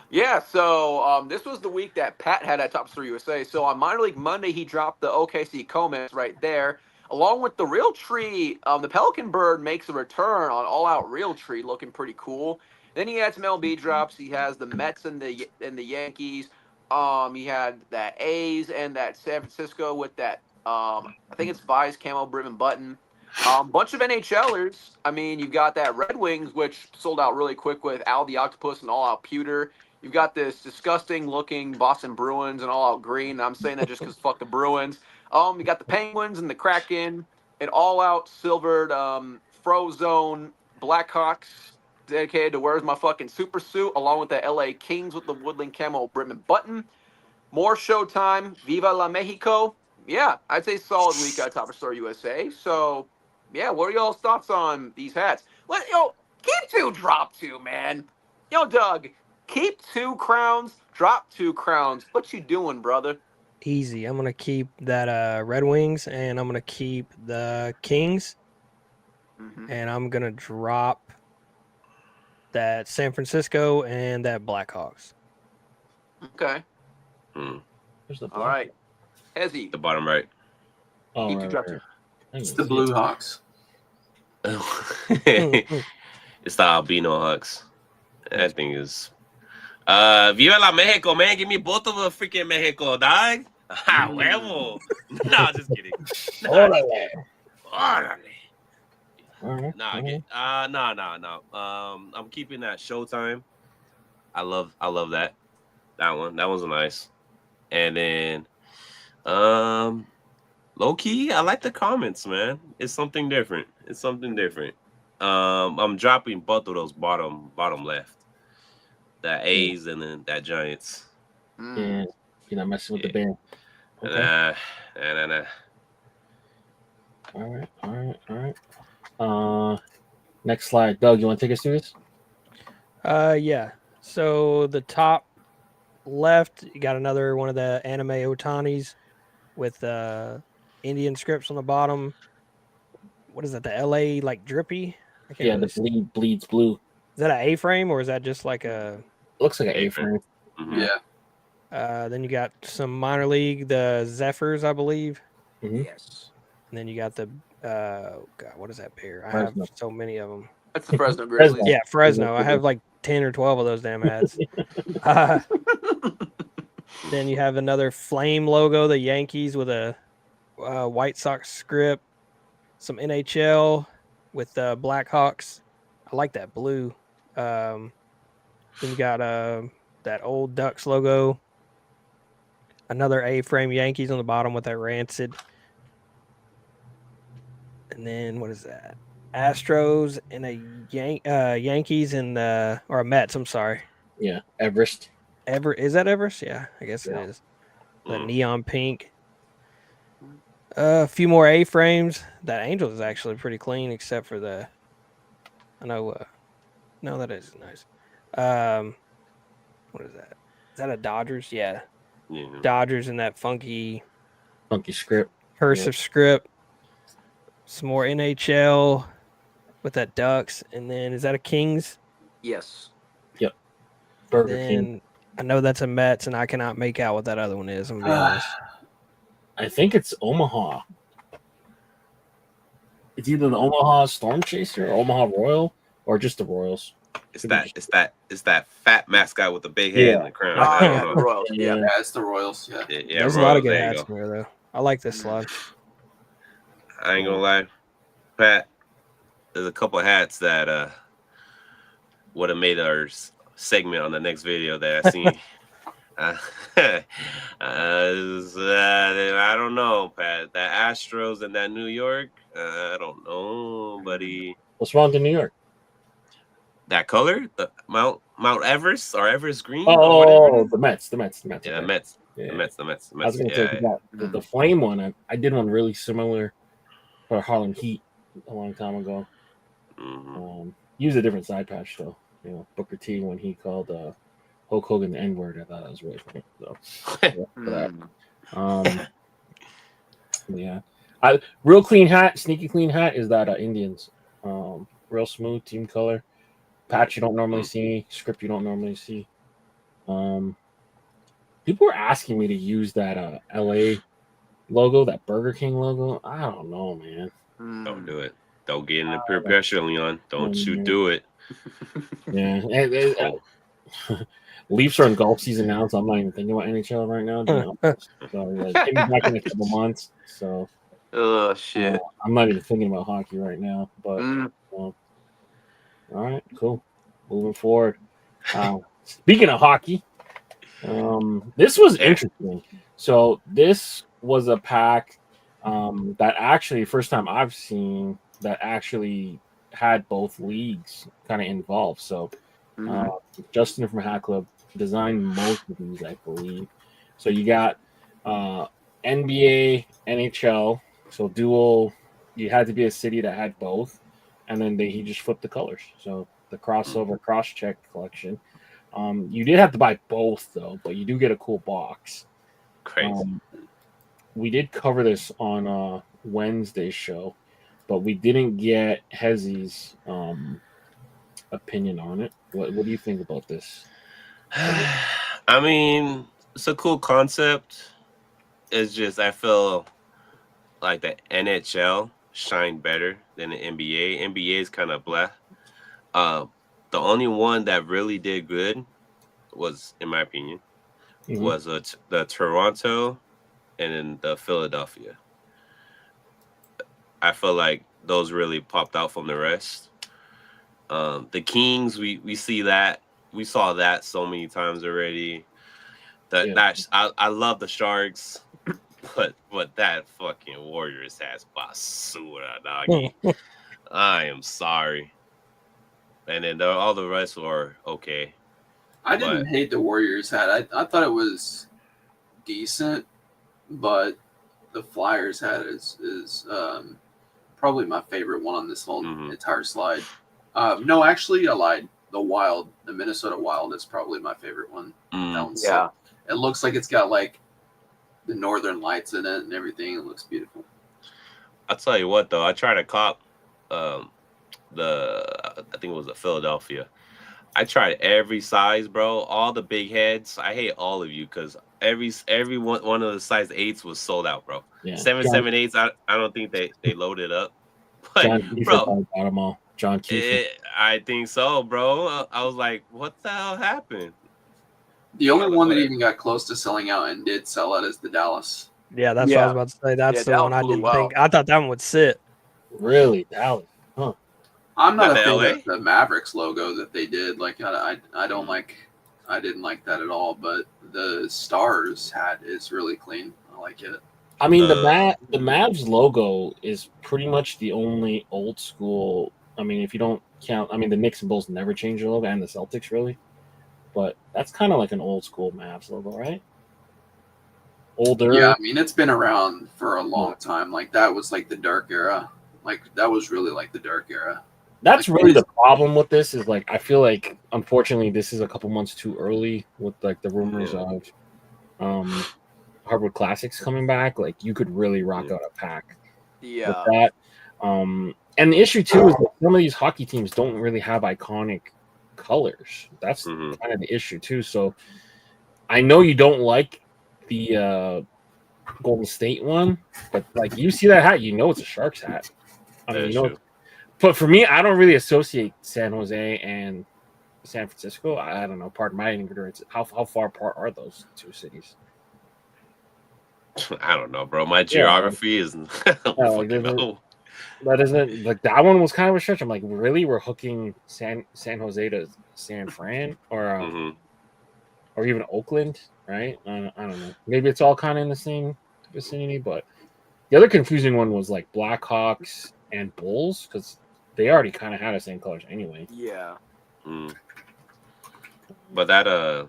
Yeah, so this was the week that Pat had at Top Story USA. So on Minor League Monday, he dropped the OKC comments right there. Along with the Realtree, the Pelican Bird makes a return on All Out Realtree, looking pretty cool. Then he had some MLB drops. He has the Mets and the Yankees. He had that A's and that San Francisco with that I think it's Vi's camo ribbon button. Bunch of NHLers. I mean, you've got that Red Wings, which sold out really quick with Al the Octopus and All Out Pewter. You've got this disgusting looking Boston Bruins and All Out Green. I'm saying that just because fuck the Bruins. You got the Penguins and the Kraken and All Out silvered Frozone Blackhawks dedicated to Where's My Fucking Super Suit, along with the LA Kings with the Woodland camo ribbon button. More Showtime, Viva la Mexico. Yeah, I'd say solid week at Top Story USA. So, yeah, what are y'all's thoughts on these hats? Keep 2, drop 2, man. Doug, keep 2 crowns, drop 2 crowns. What you doing, brother? Easy. I'm gonna keep that Red Wings, and I'm gonna keep the Kings, and I'm gonna drop that San Francisco and that Blackhawks. Okay. There's the all right. Ezzy. The bottom right. Oh, keep 2, drop 2. It's the Blue Hawks. It's the Albino Hawks. That thing is... Viva la Mexico, man. Give me both of the freaking Mexico, dog. Huevo. No, just kidding. No. I'm keeping that Showtime. I love that. That one's nice. And then low key, I like the comments, man. It's something different. I'm dropping both of those bottom left. That A's and then that Giants. Yeah, you're not messing with the band. Okay. Nah. All right. Next slide. Doug, you want to take us through this? Yeah. So the top left, you got another one of the anime Otanis with Indian scripts on the bottom. what is that? The LA like drippy? I can't Yeah, really the bleeds blue. Is that an A-frame or is that just like a? Looks like an A-frame. Mhm. Yeah. Then you got some minor league, the Zephyrs, I believe. Mhm. Yes. And then you got the God, what is that pair? I Fresno. have so many of them. That's the Fresno Grizzlies. Fresno. Yeah, Fresno. I have like 10 or 12 of those damn ads. Then you have another flame logo, the Yankees with a White Sox script, some NHL with the Blackhawks. I like that blue. Then you got that old Ducks logo, another A-frame Yankees on the bottom with that rancid. And then what is that? Astros and a Yankees and or a Mets. I'm sorry. Yeah, Everest. Is that Everest? Yeah, I guess Yeah. it is. The Mm. neon pink. A few more A-frames. That Angels is actually pretty clean, except for the. I know. No, that is nice. What is that? Is that a Dodgers? Yeah, Yeah. Dodgers and that funky script. cursive script. Some more NHL with that Ducks, and then is that a Kings? Yes. Burger then King. I know that's a Mets, and I cannot make out what that other one is. I'm gonna be honest. I think it's Omaha. It's either the Omaha Storm Chaser or Omaha Royal or just the Royals. It's that fat mascot with the big head and the crown. I Oh, yeah, don't the know. Royals. Yeah. Yeah, it's the Royals. Yeah. Yeah, There's a lot of Royals, good there you hats go. in there, though. I like this slide. I ain't gonna lie, Pat. There's a couple of hats that would have made our segment on the next video that I seen. I don't know, Pat. That Astros and that New York. I don't know, buddy. What's wrong with New York? That color, the Mount Everest or Everest Green. or Oh, whatever. the Mets. Yeah, okay. the Mets. Yeah. The Mets. I was gonna take that. The flame one. I did one really similar for Harlem Heat a long time ago. Mhm. Used a different side patch though. You know, Booker T when he called Hulk Hogan the N-word. I thought that was really funny. So for that. Yeah. Real clean hat, sneaky clean hat is that Indians. Real smooth team color. Patch you don't normally see, script you don't normally see. People were asking me to use that LA logo, that Burger King logo. I don't know, man. Don't do it. Don't get into peer pressure, Leon. Don't you do it. Yeah. Leafs are in golf season now, so I'm not even thinking about NHL right now. So like, maybe back in a couple months. So Oh shit. I'm not even thinking about hockey right now. But all right, cool. Moving forward. Speaking of hockey, this was interesting. So this was a pack that actually first time I've seen that actually had both leagues kind of involved. So Justin from HatClub designed most of these, I believe. So you got NBA, NHL, so dual. You had to be a city that had both, and then he just flipped the colors. So the crossover cross-check collection. You did have to buy both though, but you do get a cool box. Crazy. We did cover this on Wednesday's show, but we didn't get Hezzy's opinion on it. What do you think about this? I mean, it's a cool concept. It's just I feel like the NHL shined better than the NBA. NBA is kind of blah. The only one that really did good was, in my opinion, was the Toronto and then the Philadelphia. I feel like those really popped out from the rest. The Kings, we see that. We saw that so many times already. I love the Sharks, but that fucking Warriors has basura, doggy. I am sorry. And then all the rest were okay. I didn't hate the Warriors hat. I thought it was decent, but the Flyers hat is probably my favorite one on this whole entire slide. No, actually, I lied. The Minnesota Wild is probably my favorite one. That one's it looks like it's got like the Northern Lights in it and everything. It looks beautiful. I'll tell you what though, I tried to cop I think it was a Philadelphia. I tried every size, bro. All the big heads. I hate all of you because every one of the size 8s was sold out, bro. Yeah. 7/8s. I don't think they loaded up. But John Kiefer bro, probably bought them all. John Kiefer. I think so, bro. I was like, what the hell happened? The only one that even got close to selling out and did sell out is the Dallas. Yeah, that's what I was about to say. That's the one I didn't think. I thought that one would sit. Really, Dallas? Huh? I'm not a fan of the Mavericks logo that they did. Like I don't like. I didn't like that at all. But the Stars hat is really clean. I like it. I mean, the Mavs logo is pretty much the only old school. I mean, if you don't count, I mean, the Knicks and Bulls never change their logo, and the Celtics really. But that's kind of like an old school Mavs logo, right? Older. Yeah, I mean, it's been around for a long time. Like that was like the dark era. Like that was really like the dark era. That's like, really the problem with this is like I feel like unfortunately this is a couple months too early with like the rumors of Hardwood Classics coming back. Like you could really rock out a pack with that. And the issue too is that some of these hockey teams don't really have iconic colors. That's kind of the issue too. So I know you don't like the Golden State one, but like you see that hat, you know it's a Sharks hat. I mean, you know. But for me, I don't really associate San Jose and San Francisco. I don't know. Pardon my ignorance. How far apart are those two cities? I don't know, bro. My geography is. That isn't like that one was kind of a stretch. I'm like, really? We're hooking San Jose to San Fran or even Oakland, right? I don't know. Maybe it's all kind of in the same vicinity, but the other confusing one was like Blackhawks and Bulls because they already kind of had the same colors anyway. Yeah. But that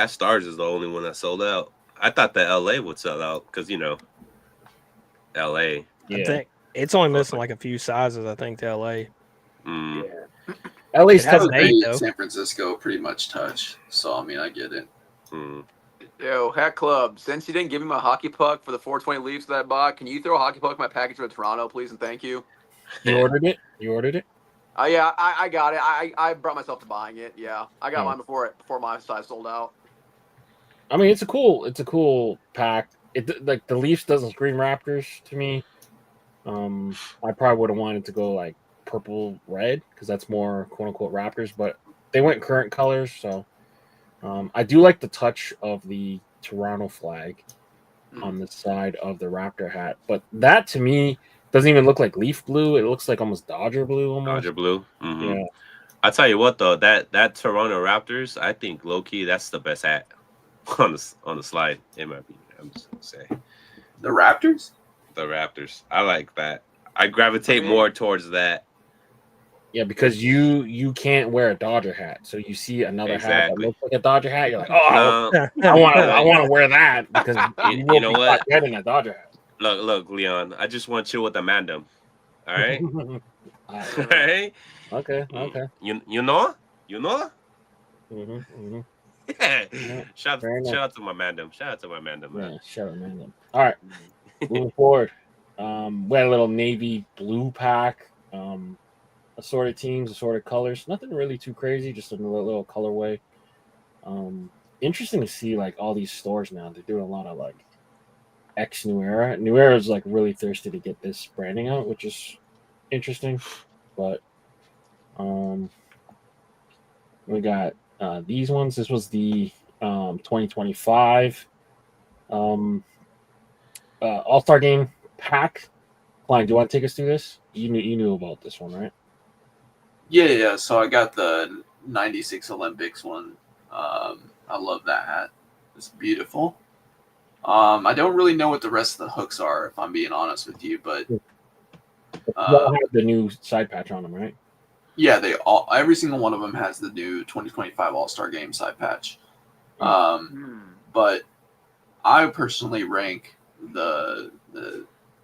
Stars is the only one that sold out. I thought that LA would sell out because LA. Yeah. I think it's only missing like a few sizes. I think to LA. Yeah. LA's has an 8 though. San Francisco pretty much touch. So I mean, I get it. Yo, HatClub, since you didn't give me my hockey puck for the 420 Leafs that I bought, can you throw a hockey puck in my package for Toronto, please, and thank you? You ordered it? Yeah, I got it. I brought myself to buying it. Yeah, I got mine before my size sold out. I mean, it's a cool pack. It like the Leafs doesn't scream Raptors to me. I probably would have wanted to go like purple red because that's more quote unquote Raptors, but they went current colors, so I do like the touch of the Toronto flag on the side of the Raptor hat, but that to me doesn't even look like leaf blue. It looks like almost Dodger blue. Dodger blue. Yeah. I'll tell you what though, that Toronto Raptors, I think low key that's the best hat on the slide. In my opinion, I'm just gonna say the Raptors. The Raptors. I like that. I gravitate more towards that. Yeah, because you can't wear a Dodger hat, so you see another hat that looks like a Dodger hat, you're like, oh, I want to wear that because you know what? Getting a Dodger hat. Look, Leon. I just want you with a mandem. All right. All right. Okay. You know. Mm-hmm. Yeah. Shout out to my mandem. Man. Yeah, shout out mandem. All right. Moving forward, we had a little navy blue pack. Assorted teams, assorted colors. Nothing really too crazy, just a little colorway. Interesting to see like all these stores now. They're doing a lot of like New Era. New Era is like really thirsty to get this branding out, which is interesting. But we got these ones. This was the 2025 All-Star Game pack. Klein, do you want to take us through this? You knew about this one, right? Yeah. So I got the 96 Olympics one. I love that hat. It's beautiful. I don't really know what the rest of the hooks are, if I'm being honest with you, but have the new side patch on them, right? Yeah, every single one of them has the new 2025 All-Star Game side patch. But I personally rank the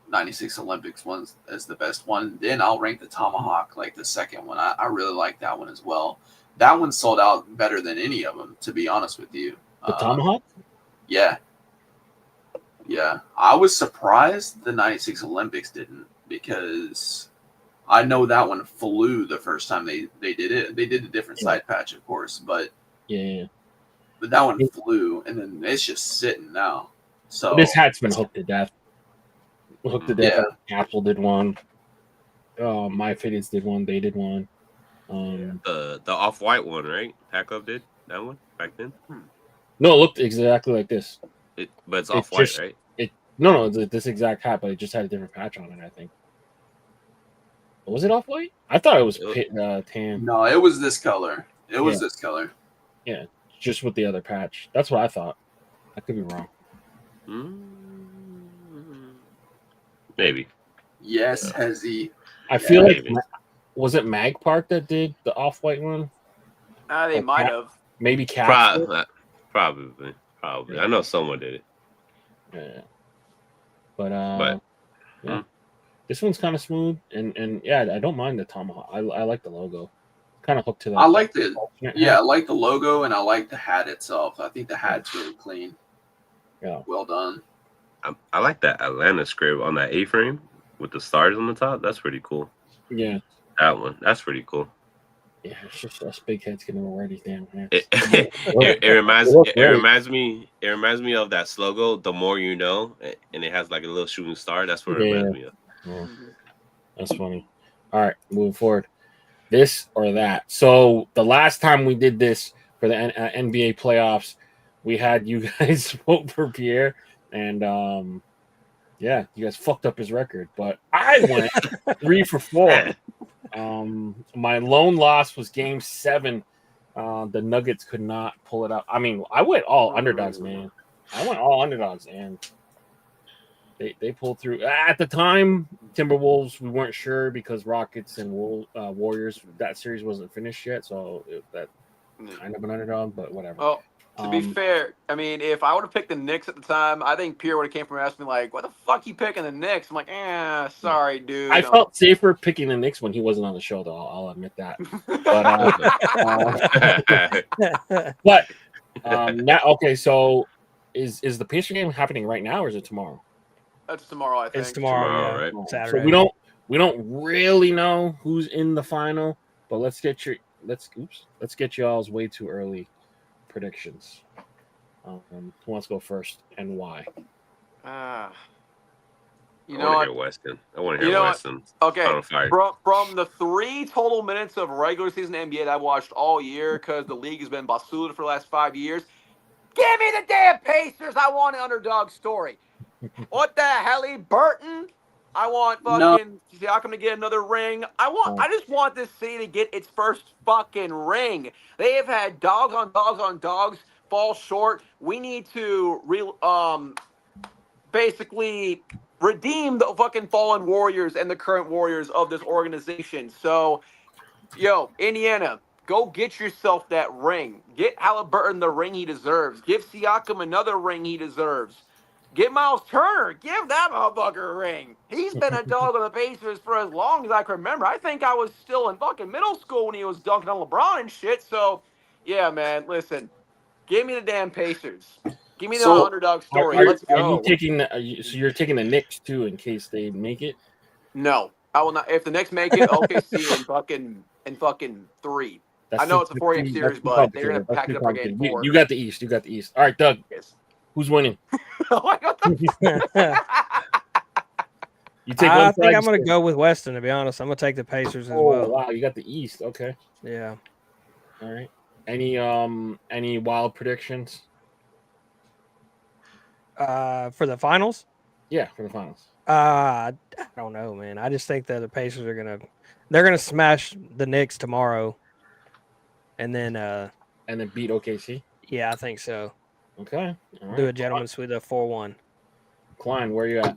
96 Olympics ones as the best one. Then I'll rank the Tomahawk like the second one. I really like that one as well. That one sold out better than any of them, to be honest with you. The Tomahawk? Yeah. I was surprised the 96 Olympics didn't, because I know that one flew the first time they did it. They did a different side patch, of course, but but that one flew, and then it's just sitting now. So this hat's been hooked to death. Hooked to death. Yeah. Apple did one. MyFitteds did one. They did one. The off-white one, right? HatClub did that one back then. No, it looked exactly like this. But it's off-white, right? No, it's this exact hat, but it just had a different patch on it, I think. Was it off-white? I thought it was tan. No, it was this color. It was this color. Yeah, just with the other patch. That's what I thought. I could be wrong. Maybe. Yes, Hezzy. I feel like was it Mag Park that did the off-white one? They might have. Maybe Cap. Probably. Yeah. I know someone did it. Yeah. But this one's kind of smooth, and yeah, I don't mind the tomahawk. I like the logo. Kind of hooked to that. I like I like the logo, and I like the hat itself. I think the hat's really clean. Yeah, well done. I like that Atlanta script on that A-frame with the stars on the top. That's pretty cool. Yeah, that one. That's pretty cool. Yeah, it's just us big heads can wear these damn hats. It reminds me of that logo. The more you know, and it has like a little shooting star. That's what it reminds me of. Yeah. That's funny. All right, moving forward. This or that. So the last time we did this for the NBA playoffs, we had you guys vote for Pierre, and yeah, you guys fucked up his record. But I went 3 for 4. My lone loss was Game 7. The Nuggets could not pull it out. I mean, I went all underdogs, man. I went all underdogs, and they pulled through. At the time, Timberwolves, we weren't sure because Rockets and Warriors, that series wasn't finished yet, so that kind of an underdog, but whatever. Oh, to be fair, I mean, if I would have picked the Knicks at the time, I think Pierre would have came from asking me like, "What the fuck you picking the Knicks?" I'm like, sorry, dude. I felt safer picking the Knicks when he wasn't on the show, though. I'll admit that. But now, okay. So, is the Pacer game happening right now, or is it tomorrow? That's tomorrow. I think it's tomorrow, right? Saturday. So we don't really know who's in the final, but let's get y'all's way too early predictions. Who wants to go first and why? I want to hear Weston. Okay, from the 3 total minutes of regular season NBA that I watched all year, because the league has been basura for the last 5 years, give me the damn Pacers. I want an underdog story. What the hell, Burton? I want fucking Siakam to get another ring. I just want this city to get its first fucking ring. They have had dogs on dogs on dogs fall short. We need to basically redeem the fucking fallen warriors and the current warriors of this organization. So, Indiana, go get yourself that ring. Get Halliburton the ring he deserves. Give Siakam another ring he deserves. Get Miles Turner. Give that motherfucker a ring. He's been a dog on the Pacers for as long as I can remember. I think I was still in fucking middle school when he was dunking on LeBron and shit. So, yeah, man, listen. Give me the damn Pacers. Give me the underdog story. Let's go. Are you taking so you're taking the Knicks, too, in case they make it? No. I will not. If the Knicks make it, OKC in fucking 3. I know it's a 4-game series, but they're going to pack it up for game 4. You got the East. All right, Doug. Yes. Who's winning? I think I'm going to go with Weston, to be honest. I'm going to take the Pacers as well. Wow, you got the East. Okay. Yeah. All right. Any wild predictions? For the finals? Yeah, for the finals. I don't know, man. I just think that the Pacers are they're gonna smash the Knicks tomorrow, and then beat OKC. Yeah, I think so. Okay. All right. Do a gentleman's sweep of 4-1. Klein, where are you at?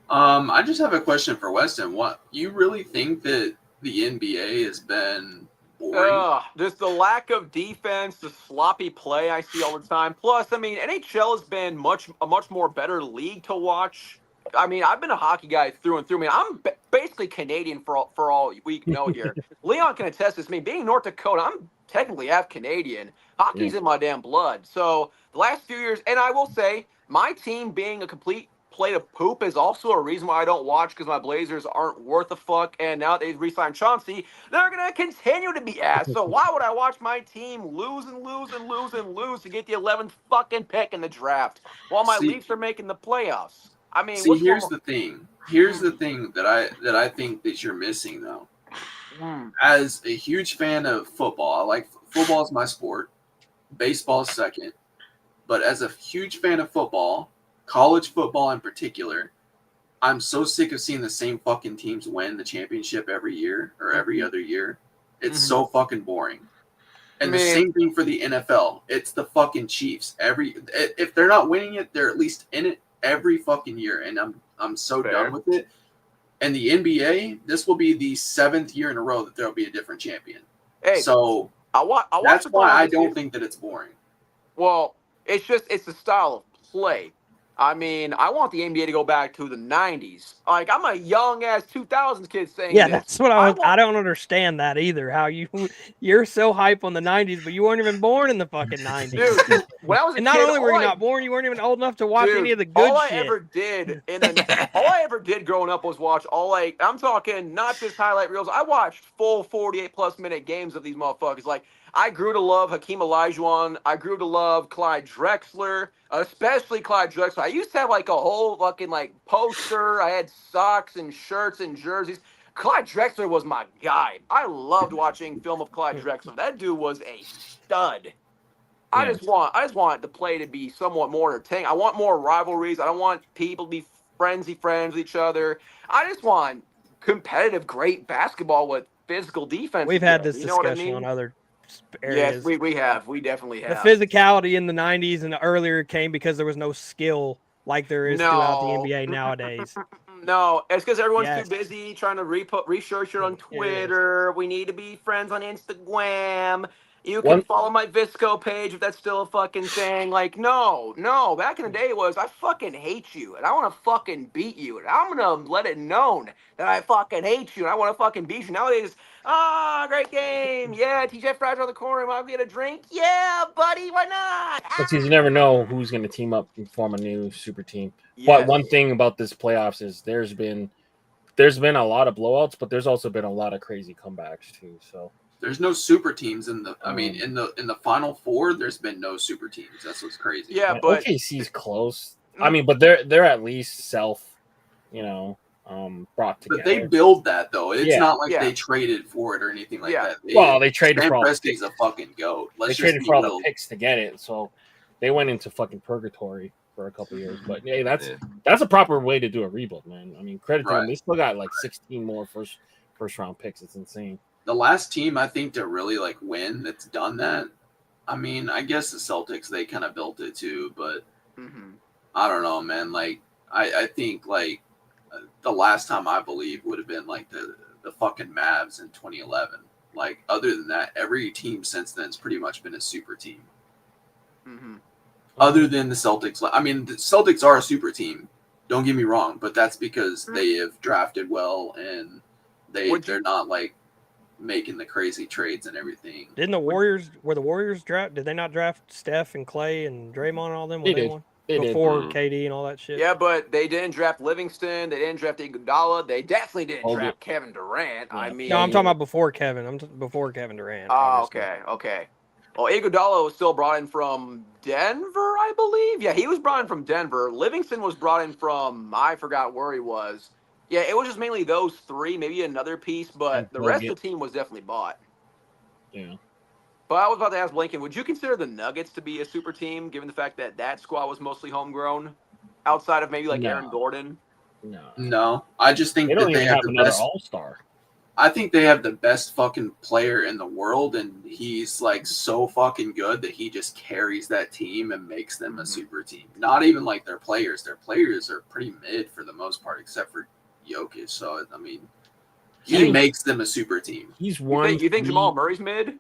I just have a question for Weston. What, you really think that the NBA has been boring? Just the lack of defense, the sloppy play I see all the time. Plus, I mean, NHL has been a much more better league to watch. I mean, I've been a hockey guy through and through. I mean, I'm basically Canadian for all we know here. Leon can attest this. I mean, being North Dakota, I'm technically half Canadian. Hockey's in my damn blood. So the last few years, and I will say, my team being a complete play to poop is also a reason why I don't watch, because my Blazers aren't worth a fuck. And now they re-signed Chauncey, they're gonna continue to be ass. So why would I watch my team lose and lose and lose and lose to get the 11th fucking pick in the draft while my Leafs are making the playoffs? I mean, see, here's the thing. Here's the thing that I think that you're missing though. As a huge fan of football, I like football is my sport. Baseball is second. But as a huge fan of football, college football in particular, I'm so sick of seeing the same fucking teams win the championship every year or every other year. It's so fucking boring. And the same thing for the NFL. It's the fucking Chiefs. If they're not winning it, they're at least in it every fucking year. And I'm so done with it. And the NBA, this will be the 7th year in a row that there'll be a different champion. Hey, so that's why I don't think that it's boring. Well, it's the style of play. I mean, I want the NBA to go back to the 90s. Like, I'm a young-ass 2000s kid saying yeah, this. that's what I don't understand that either, how you're so hype on the 90s, but you weren't even born in the fucking 90s. Dude, when I was a and not kid, only were you not born, you weren't even old enough to watch any of the good all I shit. all I ever did growing up was watch I'm talking not just highlight reels. I watched full 48-plus minute games of these motherfuckers. Like, I grew to love Hakeem Olajuwon. I grew to love Clyde Drexler, especially Clyde Drexler. I used to have like a whole fucking like poster. I had socks and shirts and jerseys. Clyde Drexler was my guy. I loved watching film of Clyde Drexler. That dude was a stud. I just want the play to be somewhat more entertaining. I want more rivalries. I don't want people to be friends with each other. I just want competitive, great basketball with physical defense. We've had this discussion on other areas. Yes, we have. We definitely have. The physicality in the 90s and earlier came because there was no skill like there is throughout the NBA nowadays. No, it's because everyone's too busy trying to research it on Twitter. We need to be friends on Instagram. You can follow my Visco page if that's still a fucking thing. Like, no. Back in the day it was, I fucking hate you, and I want to fucking beat you, and I'm going to let it known that I fucking hate you, and I want to fucking beat you. Nowadays, great game. Yeah, TJ Fragile on the corner. Want to get a drink? Yeah, buddy, why not? But you never know who's going to team up and form a new super team. Yes. But one thing about this playoffs is there's been a lot of blowouts, but there's also been a lot of crazy comebacks too. So there's no super teams in the. I mean, in the Final Four, there's been no super teams. That's what's crazy. Yeah, but OKC's close. I mean, but they're at least brought together. But they build that though. It's not like they traded for it or anything like that. They traded for all the picks. Presti's a fucking goat. They traded for all the picks to get it, so they went into fucking purgatory for a couple years. But that's a proper way to do a rebuild, man. I mean, credit to them. They still got like 16 more first round picks. It's insane. The last team I think to really like win that's done that. I mean, I guess the Celtics, they kind of built it too, but I don't know, man. Like I think like the last time I believe would have been like the fucking Mavs in 2011. Like other than that, every team since then has pretty much been a super team. Other than the Celtics. I mean, the Celtics are a super team. Don't get me wrong, but that's because they have drafted well and they're not like making the crazy trades and everything. Didn't the Warriors draft? Did they not draft Steph and Clay and Draymond and all them? They won? They before KD and all that shit. Yeah, but they didn't draft Livingston. They didn't draft Iguodala. They definitely didn't draft Kevin Durant. Yeah. I mean, no, I'm talking about before Kevin. Before Kevin Durant. Oh, okay. Well, Iguodala was still brought in from Denver, I believe. Yeah, he was brought in from Denver. Livingston was brought in from, I forgot where he was. Yeah, it was just mainly those three, maybe another piece, but the rest of the team was definitely bought. Yeah. But I was about to ask Blinken, would you consider the Nuggets to be a super team, given the fact that squad was mostly homegrown, outside of maybe like Aaron Gordon? No. I just think they don't that they have the another best all-star. I think they have the best fucking player in the world, and he's like so fucking good that he just carries that team and makes them a super team. Not even like their players. Their players are pretty mid for the most part, except for Jokic. So I mean, he makes them a super team. He's one. You think Jamal Murray's mid?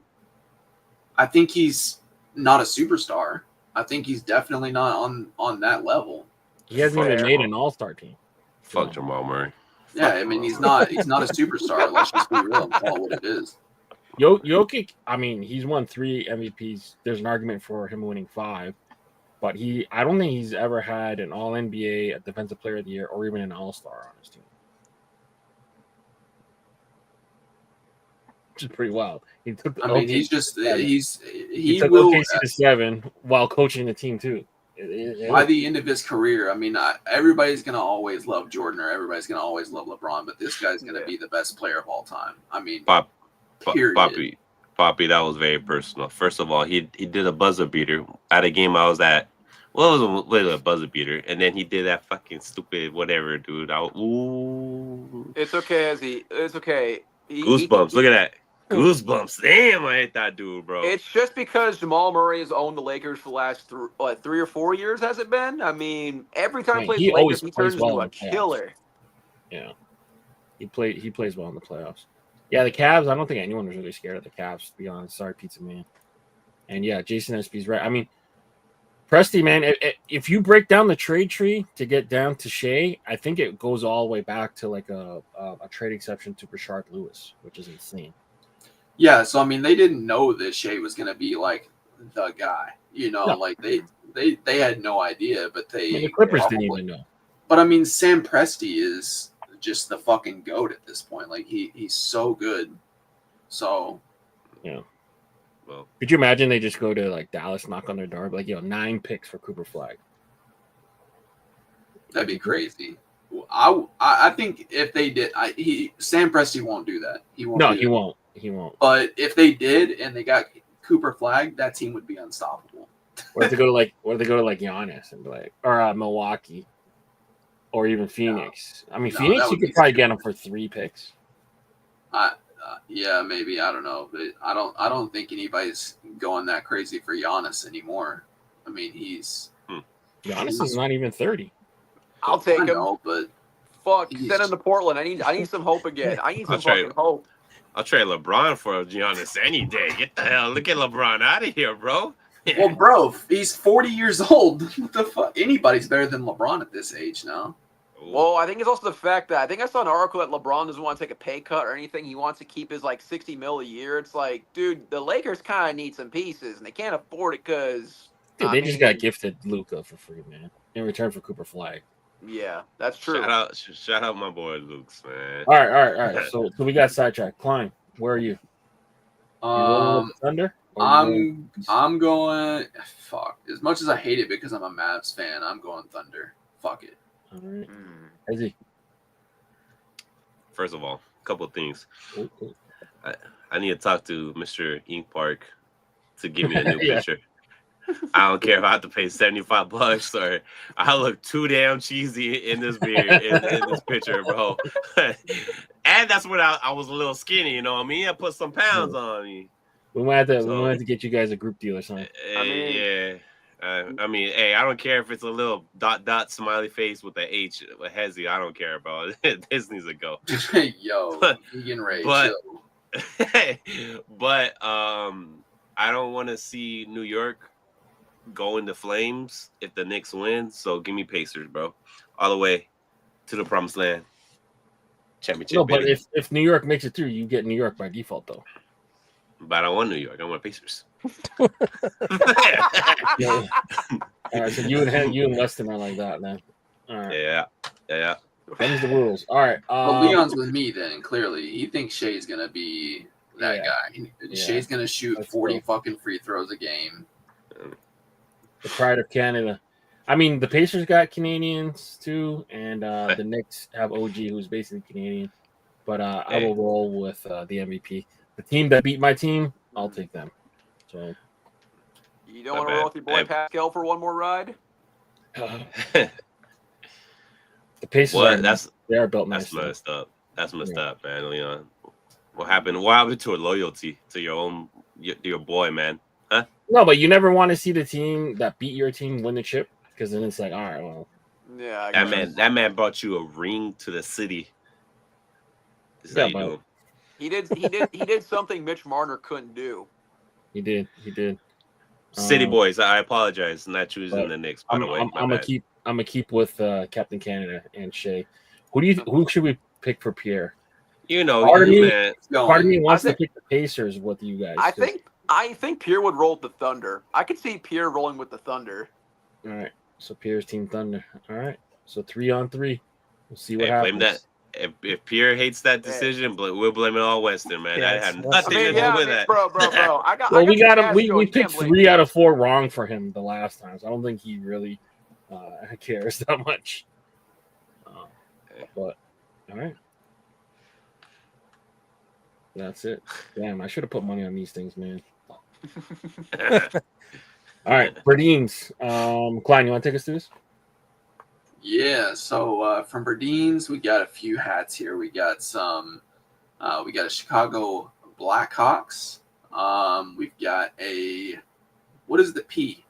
I think he's not a superstar. I think he's definitely not on that level. He hasn't even made an all-star team. Fuck Jamal Murray. Yeah, I mean he's not a superstar. Let's just be real and call it what it is. Jokic, I mean, he's won 3 MVPs. There's an argument for him winning 5, but I don't think he's ever had an All NBA, a Defensive Player of the Year, or even an All Star on his team. Which is pretty wild. He took. I mean, he's just he took will OKC to 7 while coaching the team too. By the end of his career, I mean, everybody's gonna always love Jordan or everybody's gonna always love LeBron, but this guy's gonna be the best player of all time. I mean, period. Poppy, that was very personal. First of all, he did a buzzer beater at a game I was at. Well, it was a buzzer beater, and then he did that fucking stupid whatever, dude. Ooh. It's okay, Ezzy. It's okay. Goosebumps. Look at that. Goosebumps. Damn, I hate that dude, bro. It's just because Jamal Murray has owned the Lakers for the last 3 or 4 years, has it been? I mean, every time he plays the Lakers, he turns into a killer. Yeah. He plays well in the playoffs. Yeah, the Cavs, I don't think anyone was really scared of the Cavs, to be honest. Sorry, Pizza Man. And yeah, Jason SP's right. I mean, Presty, man, if you break down the trade tree to get down to Shea, I think it goes all the way back to like a trade exception to Rashard Lewis, which is insane. Yeah, so I mean, they didn't know that Shea was going to be like the guy, like they had no idea, but the Clippers didn't even know. But I mean, Sam Presti is just the fucking GOAT at this point. Like he's so good. So yeah. Well, could you imagine they just go to like Dallas, knock on their door, like 9 picks for Cooper Flag? That'd be crazy. I think if they did, Sam Presti won't do that. He won't. No, he won't. He won't. But if they did and they got Cooper Flag, that team would be unstoppable. Or if they go to like Giannis and be like, or Milwaukee, or even Phoenix. No. I mean, Phoenix, you could probably get them for 3 picks. Yeah, maybe. I don't know, but I don't think anybody's going that crazy for Giannis anymore. I mean, Giannis is not even 30. I'll take him. Know, but fuck, send him to Portland. I need some hope again. I need some fucking hope. I'll trade LeBron for Giannis any day. Get the hell, look at LeBron out of here, bro. Well, bro, he's 40 years old. What the fuck? Anybody's better than LeBron at this age now. Well, I think it's also the fact that I think I saw an article that LeBron doesn't want to take a pay cut or anything. He wants to keep his like $60 million a year. It's like, dude, the Lakers kind of need some pieces, and they can't afford it because they just got gifted Luka for free, man, in return for Cooper Flag. Yeah, that's true. Shout out my boy Luke's, man. All right. So we got sidetracked. Klein, where are you? Thunder? I'm going. Fuck. As much as I hate it because I'm a Mavs fan, I'm going Thunder. Fuck it. All right. Easy. First of all, a couple of things. I need to talk to Mr. Ink Park to give me a new picture. I don't care if I have to pay $75 or I look too damn cheesy in this beard, in this picture, bro. And that's when I was a little skinny, you know what I mean? I put some pounds on me. We might have to get you guys a group deal or something. Yeah. I mean, hey, I don't care if it's a little dot smiley face with the H, with Hezzy. I don't care, bro. This needs to go. Yo, vegan Ray, but I don't want to see New York go into flames if the Knicks win. So give me Pacers, bro, all the way to the promised land. Championship. No, but if New York makes it through, you get New York by default, though. But I don't want New York. I want Pacers. Yeah. All right, so you and Weston are like that, man. All right. Yeah. Them's the rules. All right. Well, Leon's with me then. Clearly, he thinks Shea's gonna be that guy. Shea's gonna shoot 40 fucking free throws a game. The pride of Canada. I mean, the Pacers got Canadians too, and the Knicks have OG, who's basically Canadian. But I will roll with the MVP. The team that beat my team, I'll take them. So you don't want to roll with your boy Pascal for one more ride? The Pacers they are built nice. That's messed up. That's messed up, man. Leon, what happened? What happened to a loyalty to your boy, man? Huh? No, but you never want to see the team that beat your team win the chip, because then it's like, all right, well, yeah. That man brought you a ring to the city. He did something Mitch Marner couldn't do. He did. City boys, I apologize, not choosing the Knicks. By the way, I'm gonna keep with Captain Canada and Shea. Who should we pick for Pierre? Part of me wants to pick the Pacers with you guys. I think Pierre would roll with the Thunder. I could see Pierre rolling with the Thunder. All right. So Pierre's Team Thunder. All right. So 3-on-3. We'll see what Hey, happens. blame that. If Pierre hates that decision, we'll blame it all Western, man. Yeah, I it's had Western. nothing to do with that. Bro. I got we some got him. gas We going, picked can't blame 3 me. out of 4 wrong for him the last time, so I don't think he really cares that much. But all right, that's it. Damn, I should have put money on these things, man. All right, Berdines. Klein, you want to take us through this? Yeah, so from Berdines, we got a few hats here. We got some, we got a Chicago Blackhawks. We've got a, what is the P?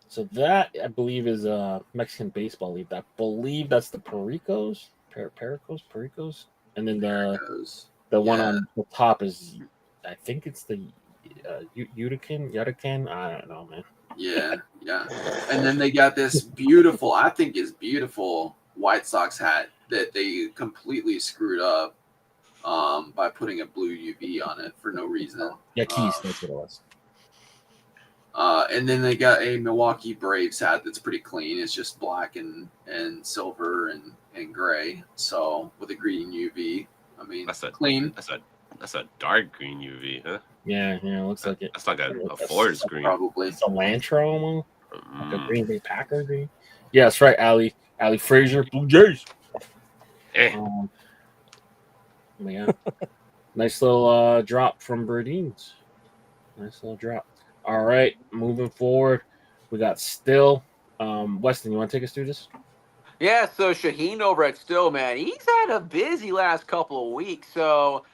So that, I believe, is a Mexican baseball league. I believe that's the Pericos. Pericos. And then the one on the top is, I think it's the Yudakan. I don't know, man. Yeah. And then they got this beautiful, I think is beautiful White Sox hat that they completely screwed up by putting a blue UV on it for no reason. Yeah, Keys, that's what it was. And then they got a Milwaukee Braves hat that's pretty clean. It's just black and silver and gray. So with a green UV. I mean, That's clean. That's a dark green UV, huh? Yeah, looks like it. That's like a forest green. Probably. Cilantro almost. Like a Green Bay Packer green. Yeah, that's right, Ali Frazier, Blue Jays. Yeah. Nice little drop from Berdines. Nice little drop. All right, moving forward, we got Still. Weston, you want to take us through this? Yeah, so Shaheen over at Still, man, he's had a busy last couple of weeks. So,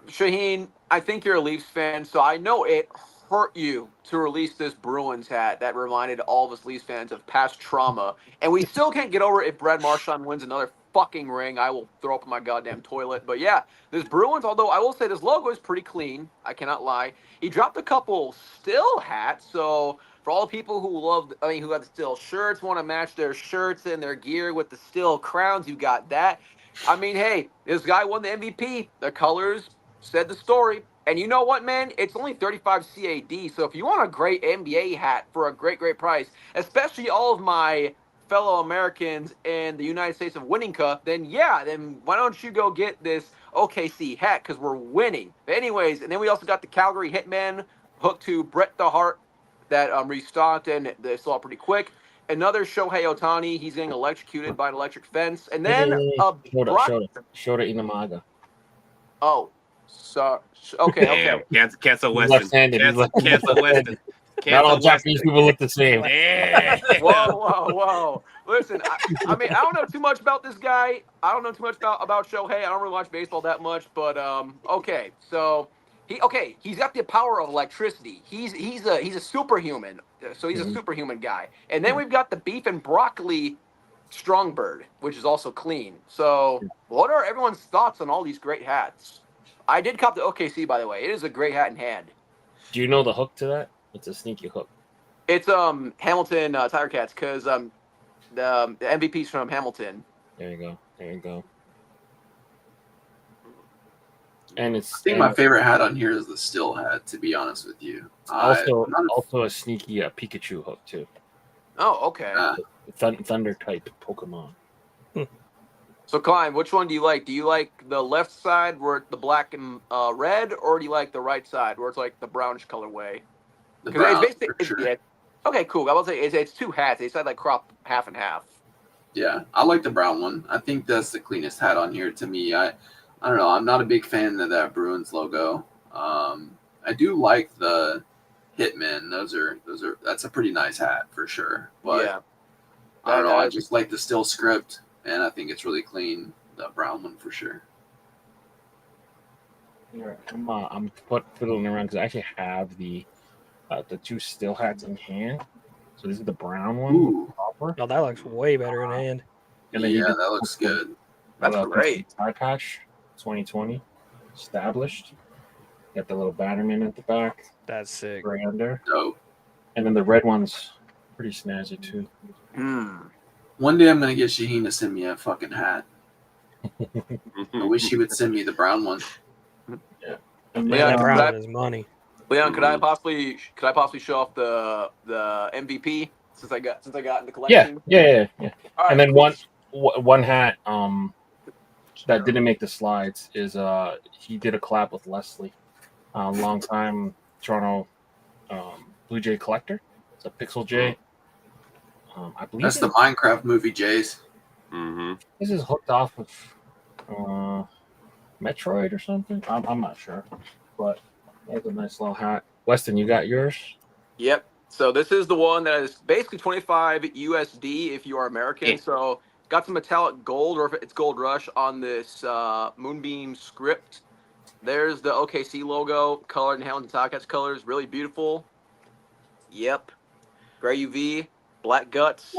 Shaheen, I think you're a Leafs fan, so I know it hurt you to release this Bruins hat that reminded all of us Leafs fans of past trauma. And we still can't get over it if Brad Marchand wins another fucking ring. I will throw up in my goddamn toilet. But yeah, this Bruins, although I will say this logo is pretty clean. I cannot lie. He dropped a couple Still hats, so for all the people who have the Still shirts, want to match their shirts and their gear with the Still crowns, you got that. I mean, hey, this guy won the MVP. The colors said the story. And you know what, man? It's only 35 CAD. So if you want a great NBA hat for a great, great price, especially all of my fellow Americans in the United States of Winning Cup, then why don't you go get this OKC hat, because we're winning. But anyways, and then we also got the Calgary Hitman hooked to Brett the Hart that restocked, and they sold out pretty quick. Another Shohei Ohtani, he's getting electrocuted by an electric fence. And then Shota Inamaga. Oh, so okay. Damn, cancel Western. Cancel Western. Not all Japanese people look the same. Whoa. Listen, I mean, I don't know too much about this guy. I don't know too much about Shohei. I don't really watch baseball that much, but okay. So he's got the power of electricity. He's a superhuman. So he's a superhuman guy. And then we've got the beef and broccoli Strongbird, which is also clean. So what are everyone's thoughts on all these great hats? I did cop the OKC, by the way. It is a great hat in hand. Do you know the hook to that? It's a sneaky hook. It's Hamilton Tiger Cats, because the MVP's from Hamilton. There you go. And I think my favorite hat on here is the Still hat, to be honest with you. Also a sneaky Pikachu hook too. Oh, okay. Thunder type Pokemon. So, Klein, which one do you like? Do you like the left side where it's the black and red, or do you like the right side where it's like the brownish colorway? The brown, for sure. Yeah. Okay, cool. I will say it's two hats. They said like crop half and half. Yeah, I like the brown one. I think that's the cleanest hat on here to me. I don't know. I'm not a big fan of that Bruins logo. I do like the Hitmen. That's a pretty nice hat for sure. But yeah. I don't know. I just like the Still script, and I think it's really clean. The brown one for sure. I'm fiddling around because I actually have the two Still hats in hand. So this is the brown one. Ooh. Oh, that looks way better in hand. And then that looks good. That's great. Tie patch 2020 established. Got the little Batterman at the back. That's sick. Right under. Dope. And then the red one's pretty snazzy too. One day I'm gonna get Shaheen to send me a fucking hat. I wish he would send me the brown one. Yeah. Yeah, brown is money. Leon, could I possibly show off the MVP? since I got in the Yeah, collection. yeah. All right, And then cool. one hat that didn't make the slides is he did a collab with Leslie, long time Toronto Blue Jay collector. It's a Pixel J. I believe That's the Minecraft movie, Jays. Mm-hmm. this is hooked off of Metroid or something. I'm not sure, but that's a nice little hat. Weston, you got yours? Yep. So this is the one that is basically 25 USD if you are American. Yeah. So got some metallic gold, or if it's Gold Rush, on this Moonbeam script. There's the OKC logo, colored in Hamilton Tiger colors. Really beautiful. Yep. Gray UV, black guts.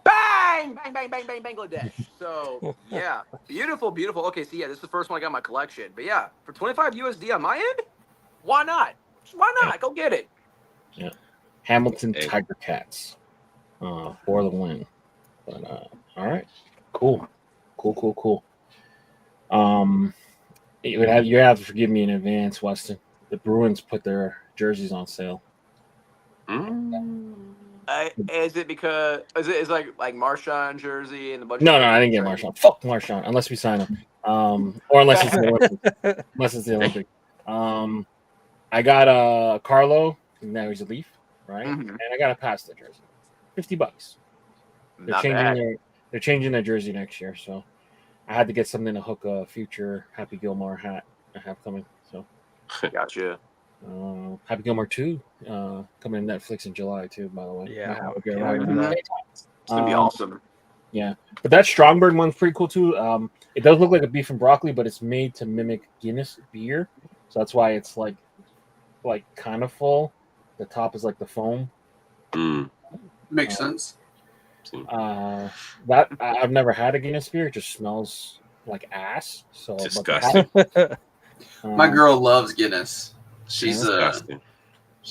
Bang! Bang, bang, bang, bang, Bangladesh. So, yeah. Beautiful, beautiful. Okay, so yeah, this is the first one I got in my collection. But yeah, for 25 USD on my end, why not? Why not? Go get it. Yeah. Hamilton Hey. Tiger Cats for the win. But all right. Cool. You have to forgive me in advance, Weston. The Bruins put their jerseys on sale. Is it because is like Marshawn jersey and a bunch No, of I didn't get Marshawn. Fuck Marshawn, unless we sign him. Or unless it's the Olympics. Unless it's the Olympics. I got Carlo, now he's a Leaf, right? Mhm. And I got a Pasta jersey. $50. Not bad. They're changing their jersey next year, so I had to get something to hook a future Happy Gilmore hat I have coming. So Gotcha. Happy Gilmore 2 coming to Netflix in July too, by the way. Yeah. It's It's gonna be awesome. Yeah, but that Strongburn one's pretty cool too. It does look like a beef and broccoli, but it's made to mimic Guinness beer, so that's why it's like kind of full. The top is like the foam. Makes sense. That I've never had a Guinness beer. It just smells like ass. So Disgusting. My girl loves Guinness. She's Disgusting.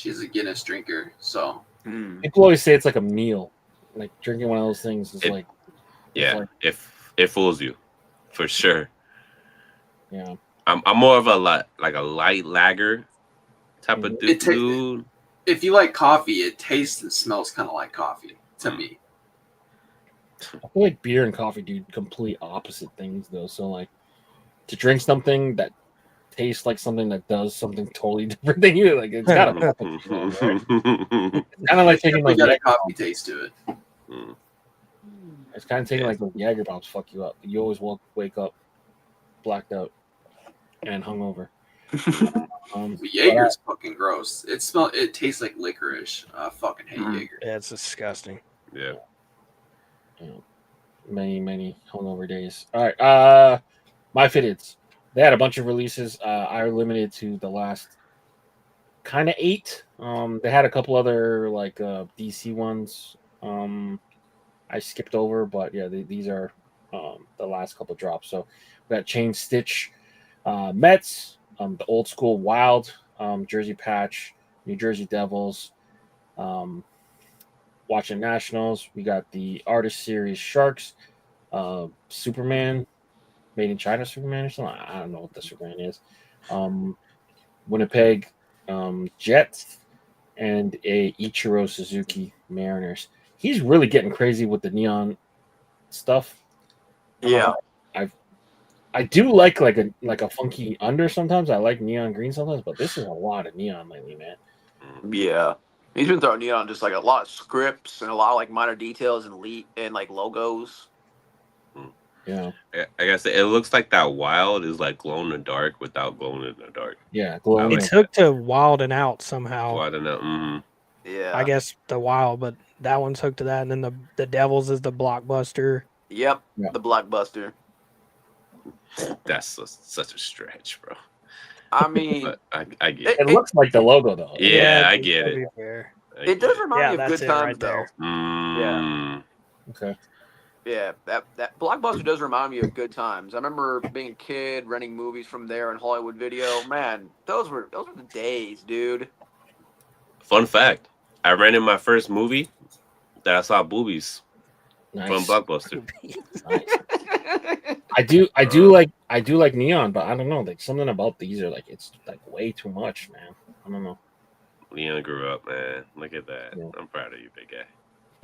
a Guinness drinker. So People always say it's like a meal. Like drinking one of those things is like. Yeah, like, if it fools you, for sure. Yeah. I'm more of a light lager type of dude. If you like coffee, it tastes and smells kind of like coffee to me. I feel like beer and coffee do complete opposite things though. So like to drink something that tastes like something that does something totally different than you, like it's gotta be kind of like taking like got a coffee taste to it. It's kind of taking like those Jager bombs fuck you up. You always wake up blacked out and hungover. Jaeger's fucking gross. It tastes like licorice. I fucking hate Jaeger. Yeah, it's disgusting. Yeah. Many hungover days. All right. MyFitteds. They had a bunch of releases. I limited to the last kind of 8. They had a couple other like DC ones. I skipped over, but yeah, these are the last couple drops. So we got Chain Stitch, Mets, the old school Wild jersey patch, New Jersey Devils, Washington Nationals. We got the Artist Series Sharks, Superman, made in China Superman or something. I don't know what the Superman is. Winnipeg Jets, and a Ichiro Suzuki Mariners. He's really getting crazy with the neon stuff. Yeah. I do like a funky under sometimes. I like neon green sometimes, but this is a lot of neon lately, man. Yeah. He's been throwing neon just like a lot of scripts and a lot of like minor details and like logos. Yeah. I guess it looks like that Wild is like glow in the dark without glowing in the dark. Yeah, glowing. It's hooked to Wild and Out somehow. I don't know. Yeah. I guess the Wild, but that one's hooked to that, and then the Devils is the Blockbuster. Yep. Yeah. The Blockbuster. That's such a stretch, bro. I mean, But I get it. It looks like the logo though. Yeah, I get it. It does remind me of that's good it times right though. there. Okay. Yeah, that Blockbuster does remind me of good times. I remember being a kid, renting movies from there in Hollywood Video. Man, those were the days, dude. Fun fact: I rented my first movie that I saw boobies Nice. from Blockbuster. Nice. I do like neon, but I don't know. Like something about these are like it's like way too much, man. I don't know. Leon grew up, man. Look at that. Yeah. I'm proud of you, big guy.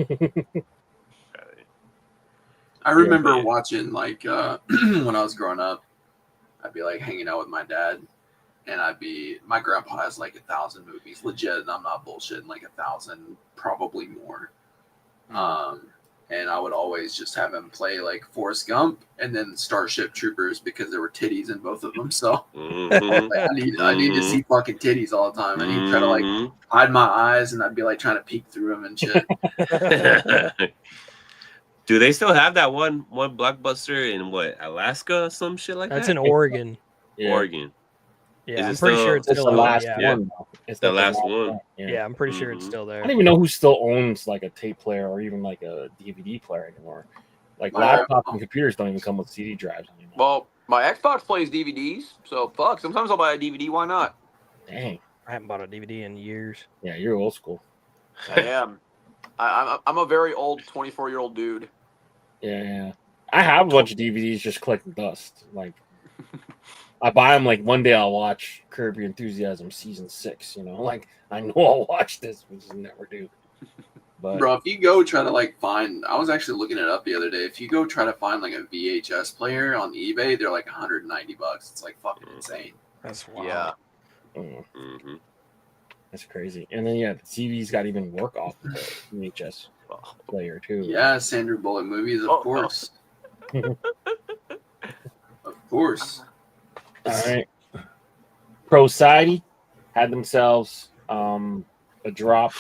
I remember watching like when I was growing up, I'd be like hanging out with my dad, and my grandpa has like 1,000 movies, legit, and I'm not bullshitting, like 1,000, probably more. And I would always just have him play like Forrest Gump and then Starship Troopers because there were titties in both of them. So like, I need to see fucking titties all the time. And he'd try to like hide my eyes, and I'd be like trying to peek through them and shit. Do they still have that one blockbuster in what, Alaska or some shit like That's that? in Oregon. Yeah. Oregon. Yeah, I'm it pretty still- sure it's It's still the last yeah. one. Though. It's The like last one. Yeah, I'm pretty sure it's still I there. don't even know who still owns like a tape player or even like a DVD player anymore. Like Wow. laptops and computers don't even come with CD drives anymore. Well, my Xbox plays DVDs, so fuck. Sometimes I'll buy a DVD. Why not? Dang. I haven't bought a DVD in years. Yeah, you're old school. I am. I'm a very old 24-year-old dude. Yeah. I have a bunch of DVDs just collecting dust. Like, I buy them like one day I'll watch Curb Your Enthusiasm season 6. You know, like I know I'll watch this, we just never do. But Bro, if you go try to like find, I was actually looking it up the other day. If you go try to find like a VHS player on eBay, they're like $190. It's like fucking insane. That's wild. Yeah. That's crazy. And then the TV's got even work off the VHS player too. Yeah, Sandra Bullock movies, of course. Of course. All right. Pro Society had themselves a drop.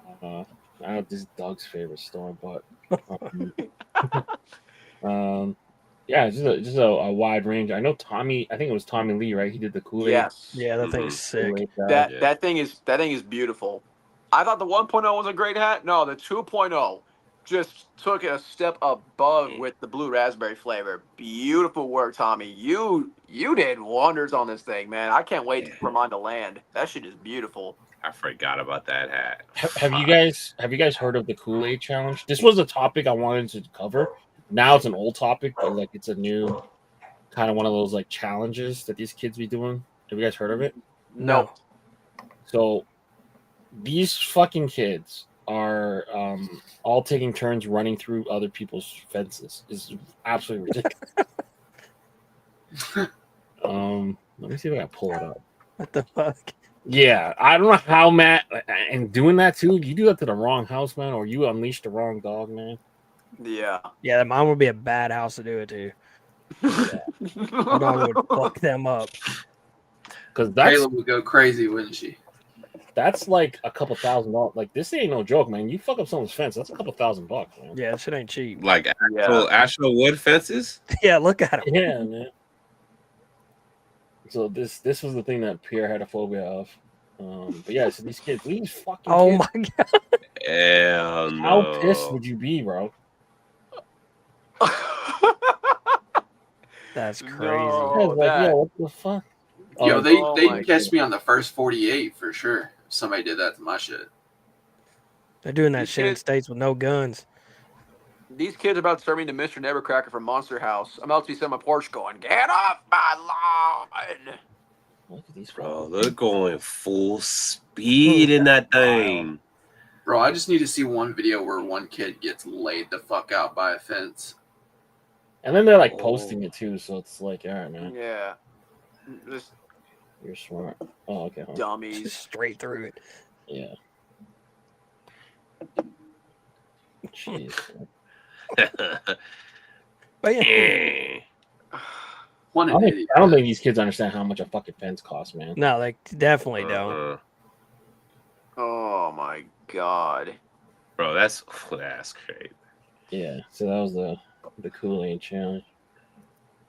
I don't know if this is Doug's favorite store, but yeah, just a wide range. I know Tommy. I think it was Tommy Lee, right? He did the Kool-Aid. Yes. Yeah, that thing's sick. That thing is beautiful. I thought the 1.0 was a great hat. No, the 2.0 just took it a step above with the blue raspberry flavor. Beautiful work, Tommy. You did wonders on this thing, man. I can't wait for mine to land. That shit is beautiful. I forgot about that hat. Have you guys heard of the Kool-Aid challenge? This was a topic I wanted to cover. Now it's an old topic, but like it's a new kind of one of those like challenges that these kids be doing. Have you guys heard of it? No. So these fucking kids are all taking turns running through other people's fences. It's absolutely ridiculous. Let me see if I can pull it up. What the fuck? Yeah, I don't know how Matt and doing that too. You do that to the wrong house, man, or you unleash the wrong dog, man. Yeah. Yeah, mine would be a bad house to do it to. My dog would fuck them up. Because that's Kayla would go crazy, wouldn't she? that's like a couple $1,000. Like this ain't no joke, man. You fuck up someone's fence, that's a couple $1,000, man. Yeah, that shit ain't cheap. Like actual wood fences? Yeah, look at him. Yeah, man. So this was the thing that Pierre had a phobia of. But yeah, so these fucking Oh kids, my god. Hell no. how pissed would you be, bro? That's crazy. No. Yeah, like, that- yo, what the fuck? Yo, Oh, they'd catch me on the first 48 for sure. If somebody did that to my shit. They're doing that These shit in kids- states with no guns. These kids are about to start me to Mr. Nevercracker from Monster House. I'm about to be sitting on my porch going, get off my lawn. look at these Bro, fucking- they're going full speed in that thing. Bro, I just need to see one video where one kid gets laid the fuck out by a fence. And then they're like posting it too, so it's like, all right, man, Yeah. This you're smart. Oh, okay. Huh? dummies. Just straight through it. Yeah. Jeez. But yeah. One I idiot. don't think these kids understand how much a fucking fence costs, man. No, they definitely don't. Oh my god. Bro, that's crazy. Yeah. So that was the Kool-Aid challenge.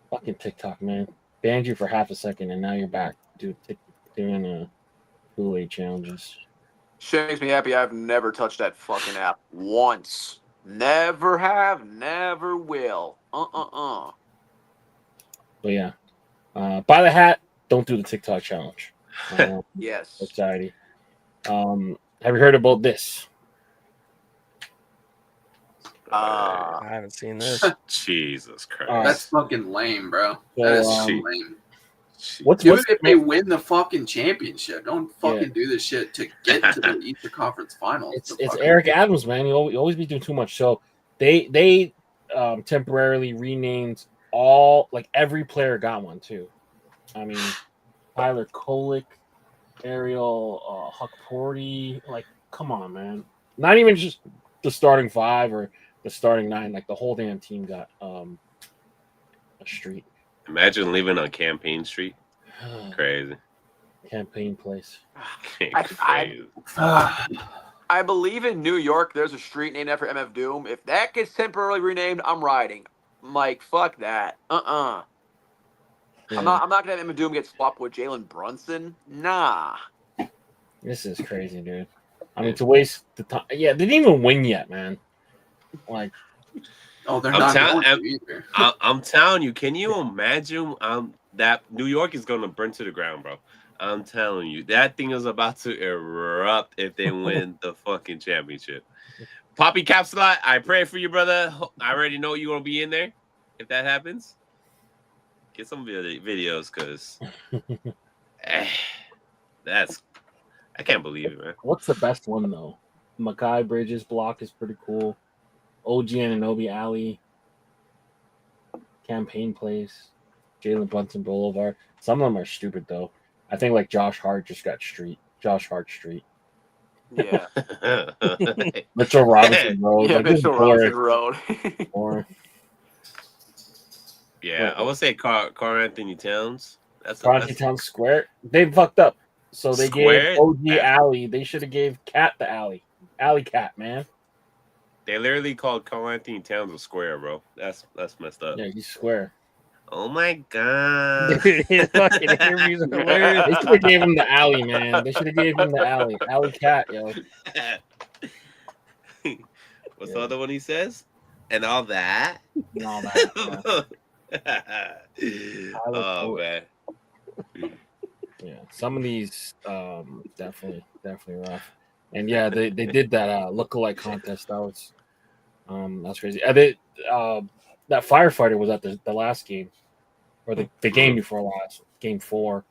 Fucking TikTok, man. Banned you for half a second, and now you're back, dude. Doing Kool-Aid challenges. Shit makes me happy I've never touched that fucking app once. Never have, never will. But yeah, buy the hat. Don't do the TikTok challenge. Yes. Society. Have you heard about this? I haven't seen this. Jesus Christ. All right. That's fucking lame, bro. So, That is so um, lame. Even if they win the fucking championship, don't fucking do this shit to get to the Eastern Conference Finals. It's Eric Adams, man. You always be doing too much. So they temporarily renamed every player got one too. I mean, Tyler Kolek, Ariel Huckporty, like, come on, man. Not even just the starting 5 or the starting 9, like the whole damn team got a street. Imagine living on Campaign Street. Crazy. Campaign place. Crazy. I believe in New York there's a street named after MF Doom. If that gets temporarily renamed, I'm riding. I'm like, fuck that. Yeah. I'm not gonna have MF Doom get swapped with Jalen Brunson. Nah. This is crazy, dude. I mean, to waste the time. Yeah, they didn't even win yet, man. Like, they're not going to either. I'm telling you, can you imagine that New York is going to burn to the ground, bro? I'm telling you, that thing is about to erupt if they win the fucking championship. Poppy Capsulot, I pray for you, brother. I already know you're going to be in there if that happens. Get some videos, because I can't believe it, man. What's the best one, though? Makai Bridges block is pretty cool. OG Anunoby Alley. Campaign Place. Jalen Brunson Boulevard. Some of them are stupid, though. I think, like, Josh Hart just got street. Josh Hart Street. Yeah. Mitchell Robinson Road. Yeah, like, Mitchell Robinson Road. Yeah, I would say Carl Anthony Towns. Carl Anthony Towns Square. They fucked up. So they gave OG Alley. They should have gave Cat the Alley. Alley Cat, man. They literally called Carl Anthony Towns a square, bro. That's messed up. Yeah, he's square. Oh my god. His fucking interviews are hilarious. They should have gave him the Alley, man. They should have gave him the Alley. Alley Cat, yo. What's the other one he says? And all that? And all that. Oh, man. Yeah, some of these definitely rough. And yeah, they did that lookalike contest. That was crazy. That firefighter was at the last game, or the game before last, game 4.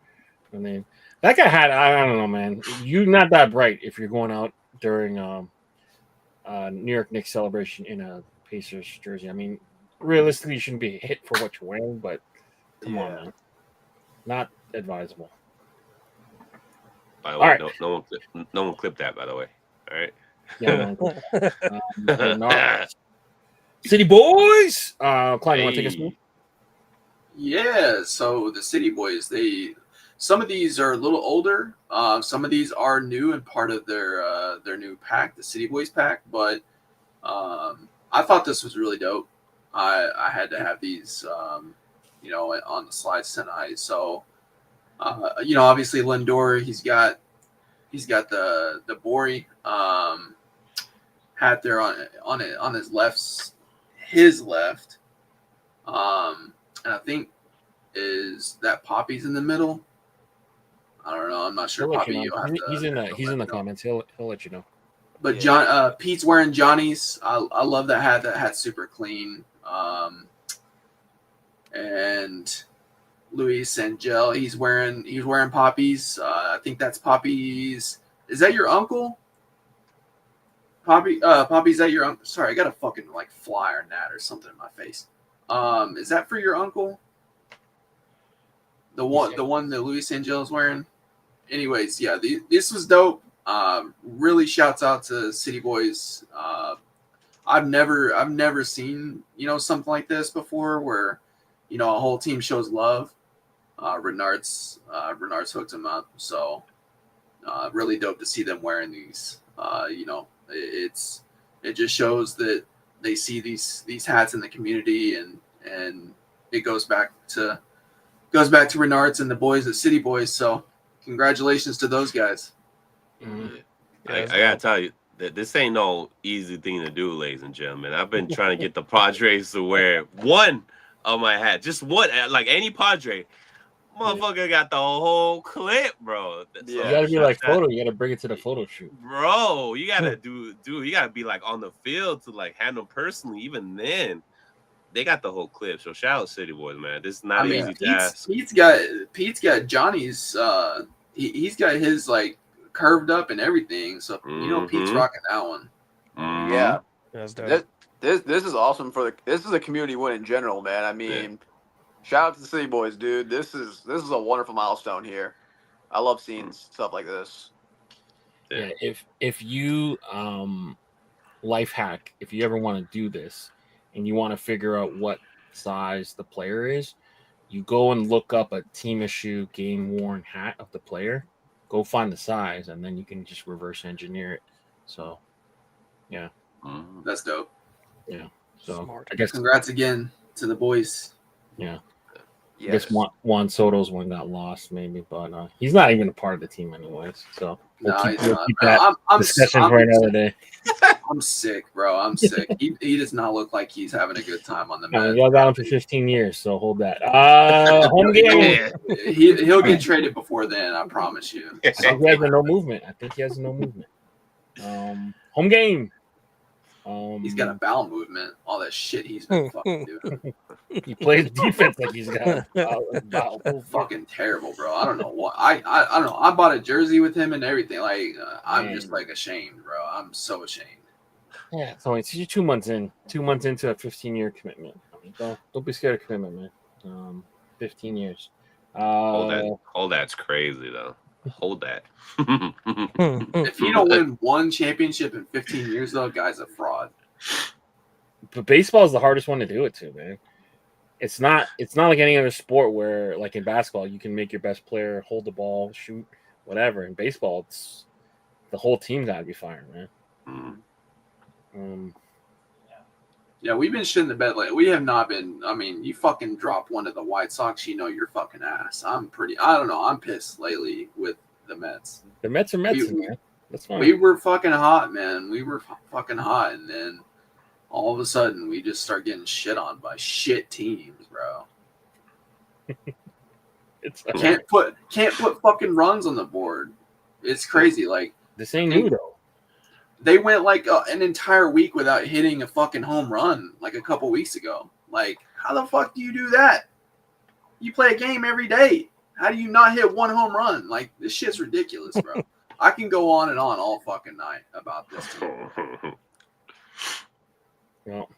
And then that guy had, I don't know, man. You're not that bright if you're going out during New York Knicks celebration in a Pacers jersey. I mean, realistically, you shouldn't be hit for what you're wearing, but come on, man. Not advisable. By the way, no one clipped that, by the way. All right. Yeah, City Boys. Klein, you want to take us through? Yeah. So the City Boys, some of these are a little older. Some of these are new and part of their new pack, the City Boys pack. But I thought this was really dope. I had to have these, on the slides tonight. So, obviously Lindor, he's got the Bori hat there on his left. And I think is that Poppy's in the middle. I don't know. I'm not sure. Poppy, he's in the comments. He'll let you know. But Pete's wearing Johnny's. I love that hat. That hat's super clean. And Luis Angel, he's wearing Poppy's. I think that's Poppy's. Is that your uncle? Poppy, is that your uncle? Sorry, I got a fucking fly or gnat or something in my face. Is that for your uncle? The one that Luis Angel is wearing. Anyways, yeah, this was dope. Really shouts out to City Boys. I've never seen something like this before, where a whole team shows love. Renard's hooked him up, so really dope to see them wearing these. It just shows that they see these hats in the community, and it goes back to Renard's and the boys at City Boys. So congratulations to those guys. Mm-hmm. I gotta tell you that this ain't no easy thing to do, ladies and gentlemen. I've been trying to get the Padres to wear one of my hats, just one, like any Padre. Motherfucker got the whole clip, bro. So you gotta be photo. You gotta bring it to the photo shoot, bro. You gotta you gotta be on the field to handle personally. Even then, they got the whole clip. So shout out City Boys, man. This is not an easy task. Pete's got Johnny's. He's got his like curved up and everything. So Pete's rocking that one. Yeah, That's dope. This is awesome this is a community win in general, man. I mean, shout out to the City Boys, dude. This is a wonderful milestone here. I love seeing stuff like this. Yeah, if you life hack, if you ever want to do this and you want to figure out what size the player is, you go and look up a team issue game worn hat of the player, go find the size, and then you can just reverse engineer it. So yeah, that's dope. Yeah, so Smart. I guess congrats again to the boys. Yeah. Yes. I guess Juan Soto's one got lost, maybe, but he's not even a part of the team anyways. So we'll keep that discussion for another day. I'm sick, bro. I'm sick. He does not look like he's having a good time on the Mets. Y'all got him for 15 years, so hold that. Home game. He'll get traded before then, I promise you. I think he has no movement. Home game. He's got a bowel movement. All that shit he's been fucking doing. He plays defense like he's got a bowel. Fucking terrible, bro. I don't know what. I don't know. I bought a jersey with him and everything. Like I'm just like ashamed, bro. I'm so ashamed. Yeah, it's only 2 months in. 2 months into a 15-year commitment. I mean, don't be scared of commitment, man. 15 years. Hold that's crazy though. Hold that. If you don't win one championship in 15 years, though, guy's a fraud. But baseball is the hardest one to do it to, man. It's not like any other sport where, like in basketball, you can make your best player hold the ball, shoot, whatever. In baseball, it's the whole team got to be firing, man. Yeah, we've been shitting the bed lately. We have not been. I mean, you fucking drop one to the White Sox, you know your fucking ass. I don't know. I'm pissed lately with the Mets. The Mets are Mets, man. That's fine. We were fucking hot, man. We were fucking hot, and then all of a sudden we just start getting shit on by shit teams, bro. Can't put fucking runs on the board. It's crazy. Like this ain't new though. They went like an entire week without hitting a fucking home run like a couple weeks ago. Like, how the fuck do you do that? You play a game every day. How do you not hit one home run? Like, this shit's ridiculous, bro. I can go on and on all fucking night about this team. Well,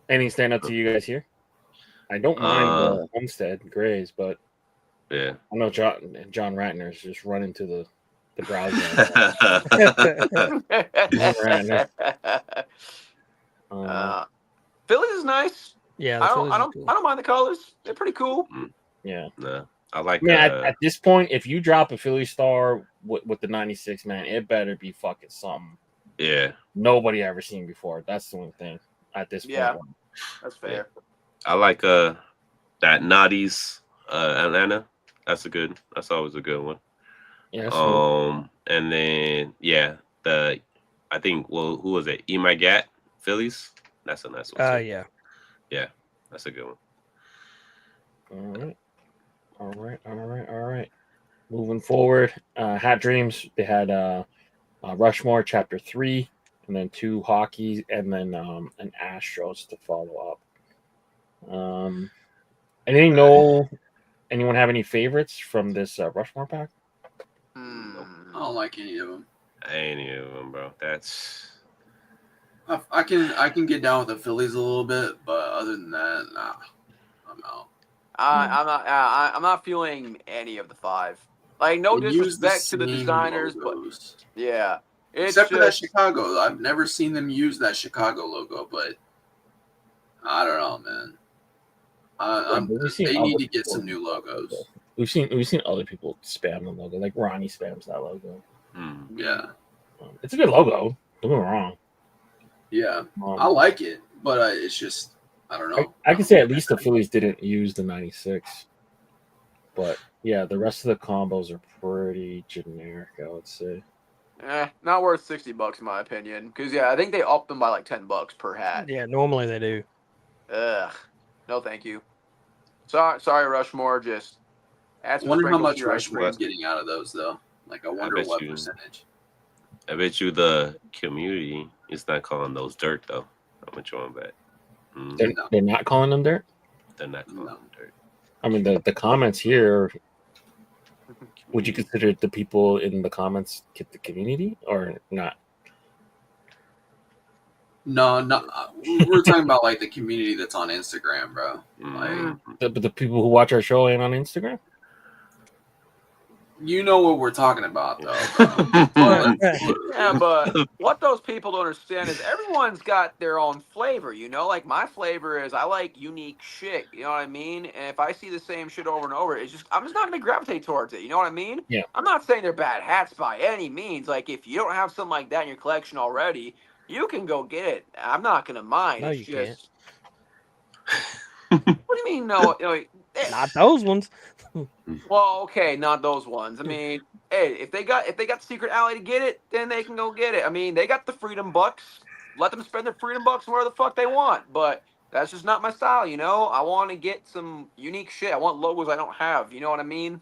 anything stand up to you guys here? I don't mind the Homestead Grays, but yeah, I know John Ratner's just running to the browser. Phillies is nice. Yeah, I don't mind the colors. They're pretty cool. Yeah, no, I like. Man, at this point, if you drop a Philly star with the 96, man, it better be fucking something. Yeah, nobody ever seen before. That's the one thing at this point. Yeah, that's fair. I like that Noddy's Atlanta. That's always a good one. Yeah. And then I think who was it? Gat Phillies. That's a nice one. Yeah, that's a good one. All right. Moving forward, Hat Dreams. They had Rushmore Chapter 3, and then 2 hockey, and then an Astros to follow up. Anyone have any favorites from this Rushmore pack? I don't like any of them. Any of them, bro. That's. I can get down with the Phillies a little bit, but other than that, nah, I'm out. I'm not feeling any of the 5. Like, no disrespect to the designers, logos. But yeah, except for that Chicago. I've never seen them use that Chicago logo, but I don't know, man. They need to get some new logos. We've seen other people spam the logo, like Ronnie spams that logo. Yeah, it's a good logo. Don't get me wrong. Yeah, I like it, but it's just I don't know. I can say at least the Phillies didn't use the 96, but yeah, the rest of the combos are pretty generic, I would say. Not worth $60 in my opinion, because I think they upped them by like $10 per hat. Yeah, normally they do. Ugh, no, thank you. Sorry, Rushmore. Just I wonder how much Rushmore is getting out of those, though. Like, I wonder what percentage. I bet you the community is not calling those dirt, though. How much you want bet? They're not calling them dirt. They're not calling them dirt. I mean, the comments here. Would you consider the people in the comments the community or not? No, we're talking about like the community that's on Instagram, bro. Like, But the people who watch our show ain't on Instagram. you know what we're talking about, though, bro. Yeah, but what those people don't understand is everyone's got their own flavor, you know? Like, my flavor is I like unique shit, you know what I mean? And if I see the same shit over and over, I'm just not going to gravitate towards it, you know what I mean? Yeah. I'm not saying they're bad hats by any means. Like, if you don't have something like that in your collection already, you can go get it. I'm not going to mind. No, it's you just... What do you mean, no? Not those ones. Well, okay, not those ones. I mean, hey, if they got the secret alley to get it, then they can go get it. I mean, they got the freedom bucks. Let them spend their freedom bucks where the fuck they want. But that's just not my style, you know? I want to get some unique shit. I want logos I don't have. You know what I mean?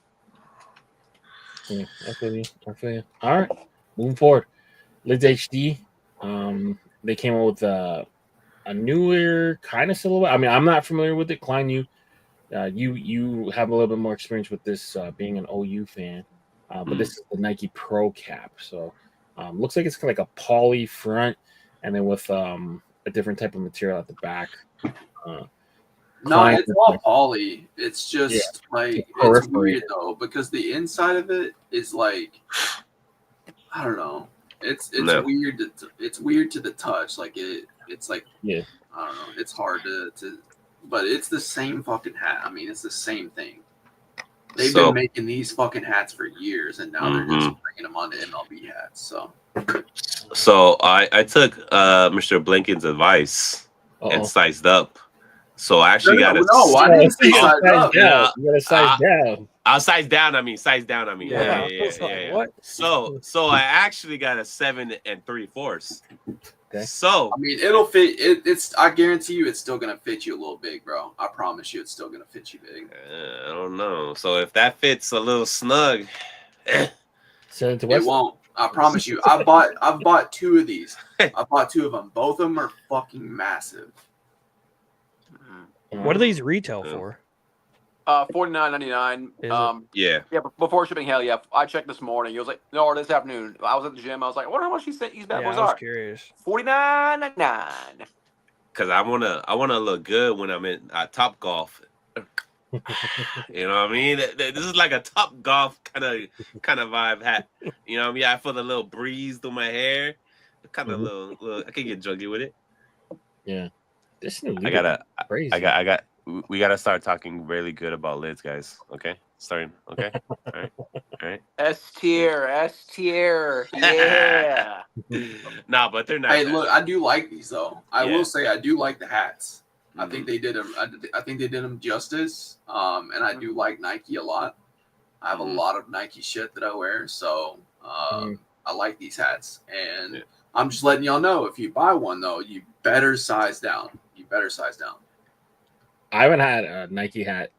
Yeah, I feel you. All right, moving forward. Lids HD. They came out with a newer kind of silhouette. I mean, I'm not familiar with it. Klein, you have a little bit more experience with this, being an OU fan. But this is the Nike Pro Cap. So looks like it's kind of like a poly front, and then with a different type of material at the back. No, it's all poly. It's just like it's weird though, because the inside of it is like, I don't know. It's weird. It's weird to the touch. Like it's like, yeah. I don't know. It's hard to, but it's the same fucking hat. I mean, it's the same thing. They've been making these fucking hats for years, and now they're just bringing them onto MLB hats. So I took Mr. Blinken's advice and sized up. So I actually got to. No, I didn't say size up. Yeah, you got to size down. I'll size down. I mean, Yeah. What? So I actually got a 7 3/4. Okay. So I mean, it'll fit. It's. I guarantee you, it's still gonna fit you a little big, bro. I promise you, it's still gonna fit you big. I don't know. So if that fits a little snug, it won't. I promise you. I've bought 2 of these. I bought 2 of them. Both of them are fucking massive. What do these retail for? $49.99. Yeah, before shipping. Hell yeah! I checked this morning. It was like no, or this afternoon. I was at the gym. I was like, I wonder how much these bad boys I was are. curious. $49.99. Because I wanna look good when I'm in Top Golf. You know what I mean? This is like a Top Golf kind of vibe hat. You know what I mean? I feel the little breeze through my hair. Kind of little. I can get juggy with it. Yeah. This new crazy. We gotta start talking really good about lids, guys. Okay, starting. Okay, all right. S tier. Yeah. No, but they're not. Hey, look, I do like these though. I will say I do like the hats. I think they did them. I think they did them justice. And I do like Nike a lot. I have a lot of Nike shit that I wear, so I like these hats. And I'm just letting y'all know, if you buy one though, you better size down. I haven't had a Nike hat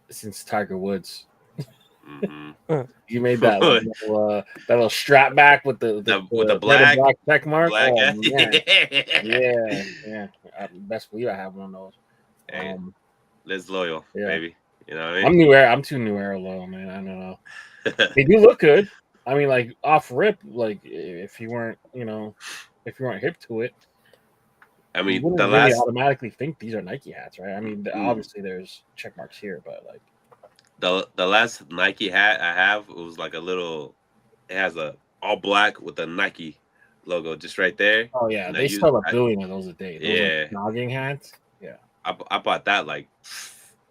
since Tiger Woods. You made that little strap back with the black check mark. Black, yeah. Best believe I have one of those. Hey, Liz loyal, baby. You know what I I'm mean? I'm too New Era loyal, man. I don't know. They do look good. I mean, like off rip, like if you weren't hip to it. I mean, you wouldn't really automatically think these are Nike hats, right? I mean, obviously there's check marks here, but like the last Nike hat I have was like it has a all black with a Nike logo just right there. Oh yeah, they sell a billion of those a day. Those jogging hats. Yeah, I bought that like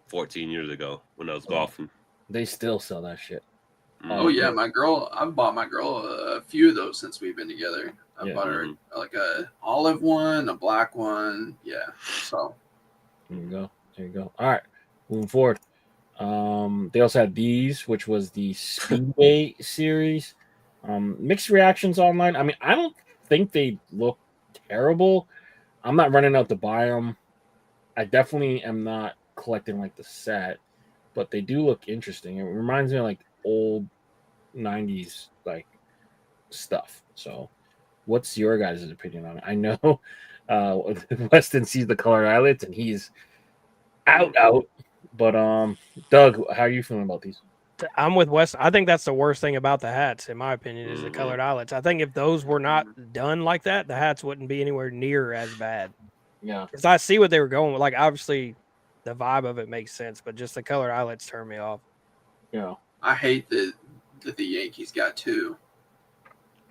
14 years ago when I was golfing. They still sell that shit. Oh yeah, I've bought my girl a few of those since we've been together. I bought her like a olive one, a black one. Yeah. So there you go. All right. Moving forward. They also had these, which was the Speedway series. Mixed reactions online. I mean, I don't think they look terrible. I'm not running out to buy them. I definitely am not collecting like the set, but they do look interesting. It reminds me of like old 90s like stuff. So what's your guys' opinion on it? I know Weston sees the colored eyelets and he's out. But Doug, how are you feeling about these? I'm with Wes. I think that's the worst thing about the hats, in my opinion, is the colored eyelets. I think if those were not done like that, the hats wouldn't be anywhere near as bad. Yeah, because I see what they were going with. Like, obviously, the vibe of it makes sense, but just the colored eyelets turn me off. yeah. I hate that the Yankees got two.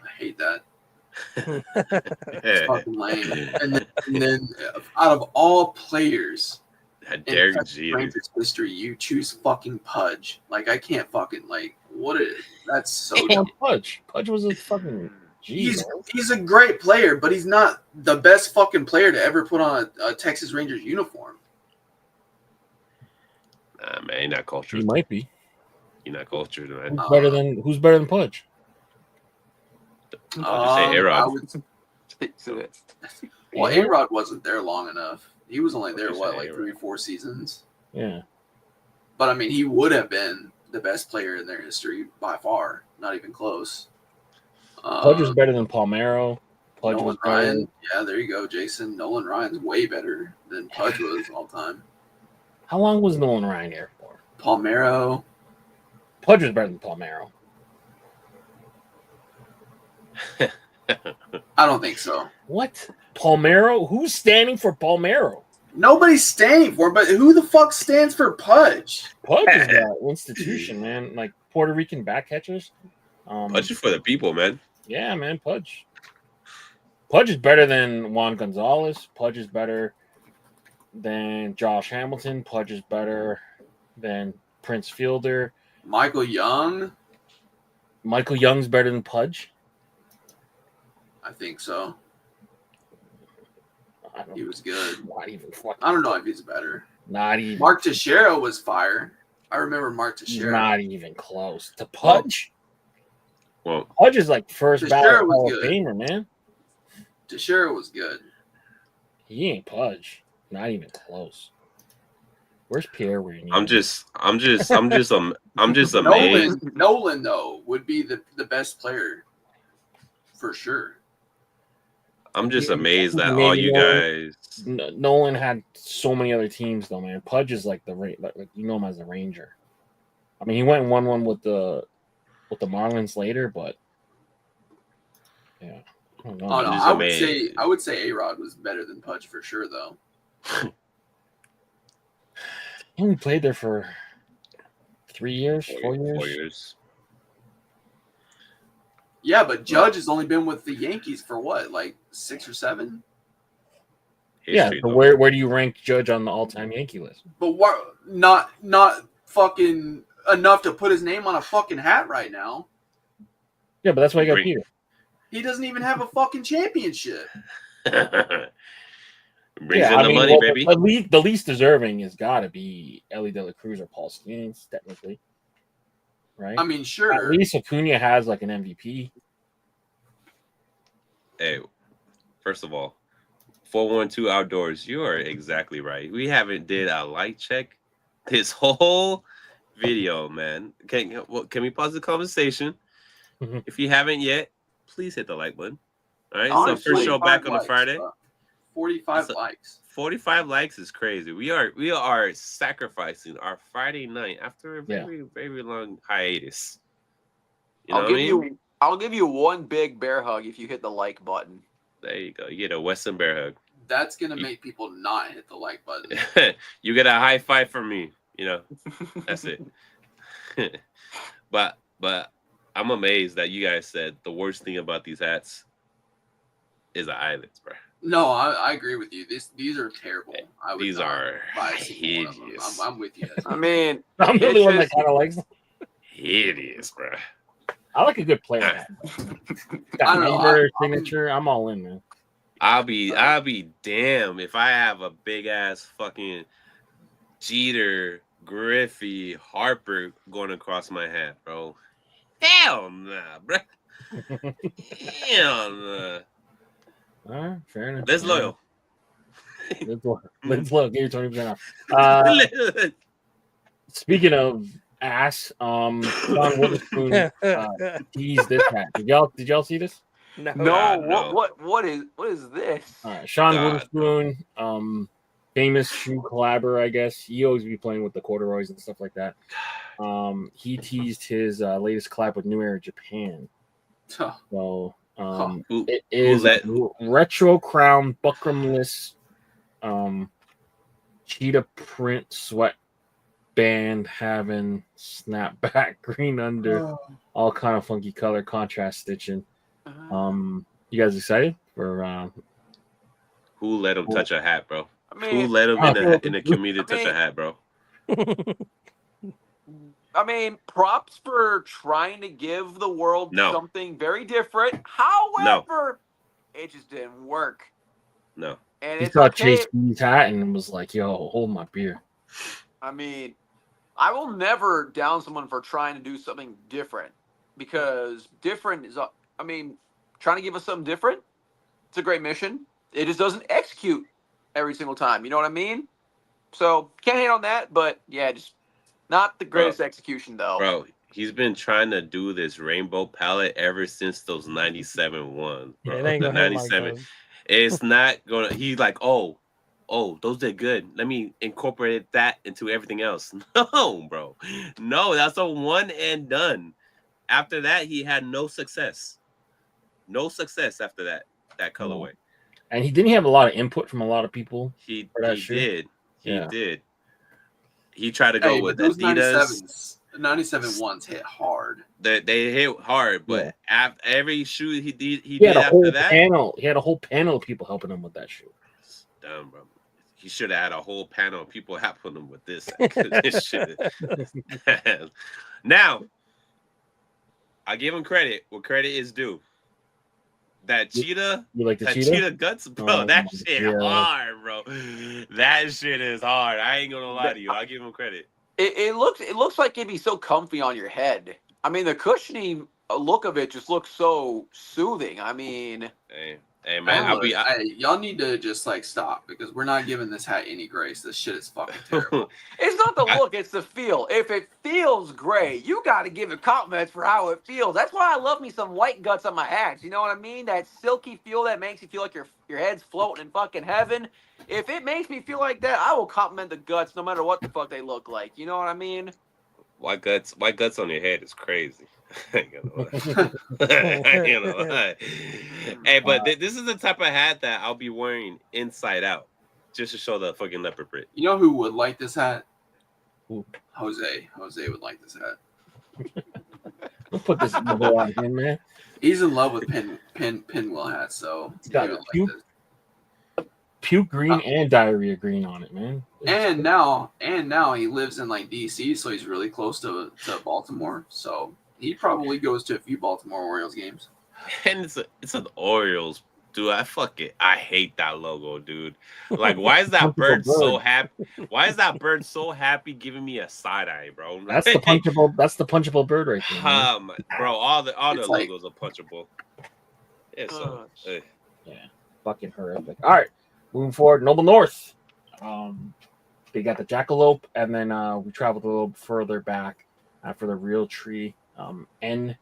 I hate that. It's fucking lame. And then out of all players in Derek Jeter. Rangers history, you choose fucking Pudge. Like, I can't fucking that's so Damn, dumb. Pudge was a fucking He's a great player, but he's not the best fucking player to ever put on a Texas Rangers uniform. Nah, man, you're not cultured. He might be. You're not cultured, man. Who's better than Pudge? I'd say A-Rod. Well, A-Rod wasn't there long enough. He was only there, say like A-Rod? 3 or 4 seasons? Yeah. But, I mean, he would have been the best player in their history by far. Not even close. Pudge was better than Palmeiro. Pudge Nolan was better. Ryan. Yeah, there you go, Jason. Nolan Ryan's way better than Pudge was all time. How long was Nolan Ryan here for? Palmeiro. Pudge was better than Palmeiro. I don't think so. What? Palmeiro? Who's standing for Palmeiro? Nobody's standing for him, but who the fuck stands for Pudge? Pudge is that institution, man. Like Puerto Rican back catchers. Pudge is for the people, man. Yeah, man. Pudge. Pudge is better than Juan Gonzalez. Pudge is better than Josh Hamilton. Pudge is better than Prince Fielder. Michael Young? Michael Young's better than Pudge. I think so. He was good. Not even fucking. I don't know if he's better. Not even. Mark Teixeira was fire. I remember Mark Teixeira. Not even close to Pudge. Well, Pudge is like first Teixeira ballot was Hall of good. Famer, man. Teixeira was good. He ain't Pudge. Not even close. Where's Pierre? I'm just amazed. Nolan though would be the best player for sure. I'm just amazed that all you guys. Nolan had so many other teams though, man. Pudge is like like you know him as the Ranger. I mean, he went and won one with the Marlins later, but yeah. I don't know. Oh no, I would say A-Rod was better than Pudge for sure though. He only played there for 3 years, 4 years. 4 years. Yeah, but Judge has only been with the Yankees for what, like 6 or 7? Yeah, but where do you rank Judge on the all-time Yankee list? But what? Not fucking enough to put his name on a fucking hat right now. Yeah, but that's why you got Peter. He doesn't even have a fucking championship. Brings in the money, baby. The least deserving has got to be Ellie De La Cruz or Paul Skeens, technically. Right? I mean, sure. At least Acuna has like an MVP. Hey, first of all, 412 Outdoors, you are exactly right. We haven't did a light check this whole video, man. Can we pause the conversation? Mm-hmm. If you haven't yet, please hit the like button. All right, Honestly, so first show back on a likes, Friday. 45 likes. 45 likes is crazy. We are sacrificing our Friday night after a very, very long hiatus. I'll give you one big bear hug if you hit the like button. There you go. You get a Western bear hug. That's gonna make people not hit the like button. You get a high five from me. That's it. But I'm amazed that you guys said the worst thing about these hats is the eyelets, bro. No, I agree with you. These are terrible. These are hideous. I'm with you. I mean, I'm the only one that kind of likes them. Hideous, bro. I like a good player. Got number, signature. I'm all in, man. I'll be damned if I have a big ass fucking Jeter, Griffey, Harper going across my hat, bro. Hell nah, bro. Hell nah. All right, fair enough. Let's loyal. Let's look. Give you 20% off. Speaking of ass, John Witherspoon teased this hat. Did y'all see this? No. What is this? All right, Sean God, Witherspoon, famous shoe collaborator, I guess. He always be playing with the corduroys and stuff like that. He teased his latest collab with New Era Japan. So it is retro crown buckramless cheetah print sweat band having snapback green under all kind of funky color contrast stitching. You guys excited for who let him touch a hat, bro? I mean, Who let him in the community touch a hat, bro? I mean, props for trying to give the world something very different. However, it just didn't work. No. And he it's saw okay. Chase B's hat and was like, "Yo, hold my beer." I mean, I will never down someone for trying to do something different because different is. I mean, trying to give us something different. It's a great mission. It just doesn't execute every single time. You know what I mean? So can't hate on that, but yeah, just not the greatest execution though. Bro, he's been trying to do this rainbow palette ever since those 97 ones, bro. Yeah, it ain't the gonna 97. like It's not gonna. He's like, oh, those did good. Let me incorporate that into everything else. No, bro. No, that's a one and done. After that, he had no success. No success after that colorway. And he didn't have a lot of input from a lot of people. He did. He did. He tried to go with those Adidas. 97 ones hit hard. They hit hard, but after every shoe he did had a after whole that, panel. He had a whole panel of people helping him with that shoe. Dumb, bro. He should have had a whole panel of people helping him with this. This shit. Now, I give him credit where credit is due. That cheetah, you like the cheetah guts, bro. That shit hard, bro. That shit is hard. I ain't gonna lie to you. I'll give him credit. It looks like it'd be so comfy on your head. I mean, the cushiony look of it just looks so soothing. I mean, hey man, y'all need to just like stop because we're not giving this hat any grace. This shit is fucking terrible. It's not the look, it's the feel. If it feels great, you got to give it compliments for how it feels. That's why I love me some white guts on my hats. You know what I mean? That silky feel that makes you feel like your head's floating in fucking heaven. If it makes me feel like that, I will compliment the guts no matter what the fuck they look like. You know what I mean? White guts on your head is crazy. I ain't gonna lie. Hey, but this is the type of hat that I'll be wearing inside out, just to show the fucking leopard print. You know who would like this hat? Ooh. Jose would like this hat. Don't put this on him, man. He's in love with pinwheel hats, so he's got puke green and diarrhea green on it, man. And now he lives in like DC, so he's really close to Baltimore. So he probably goes to a few Baltimore Orioles games. And it's an Orioles, dude. I hate that logo, dude. Like, why is that bird so happy? Why is that bird so happy giving me a side eye, bro? That's the punchable. That's the punchable bird right there. Bro, all the logos are punchable. Yeah, yeah, fucking horrific. All right, moving forward, Noble North. They got the jackalope, and then we traveled a little further back for the real tree. N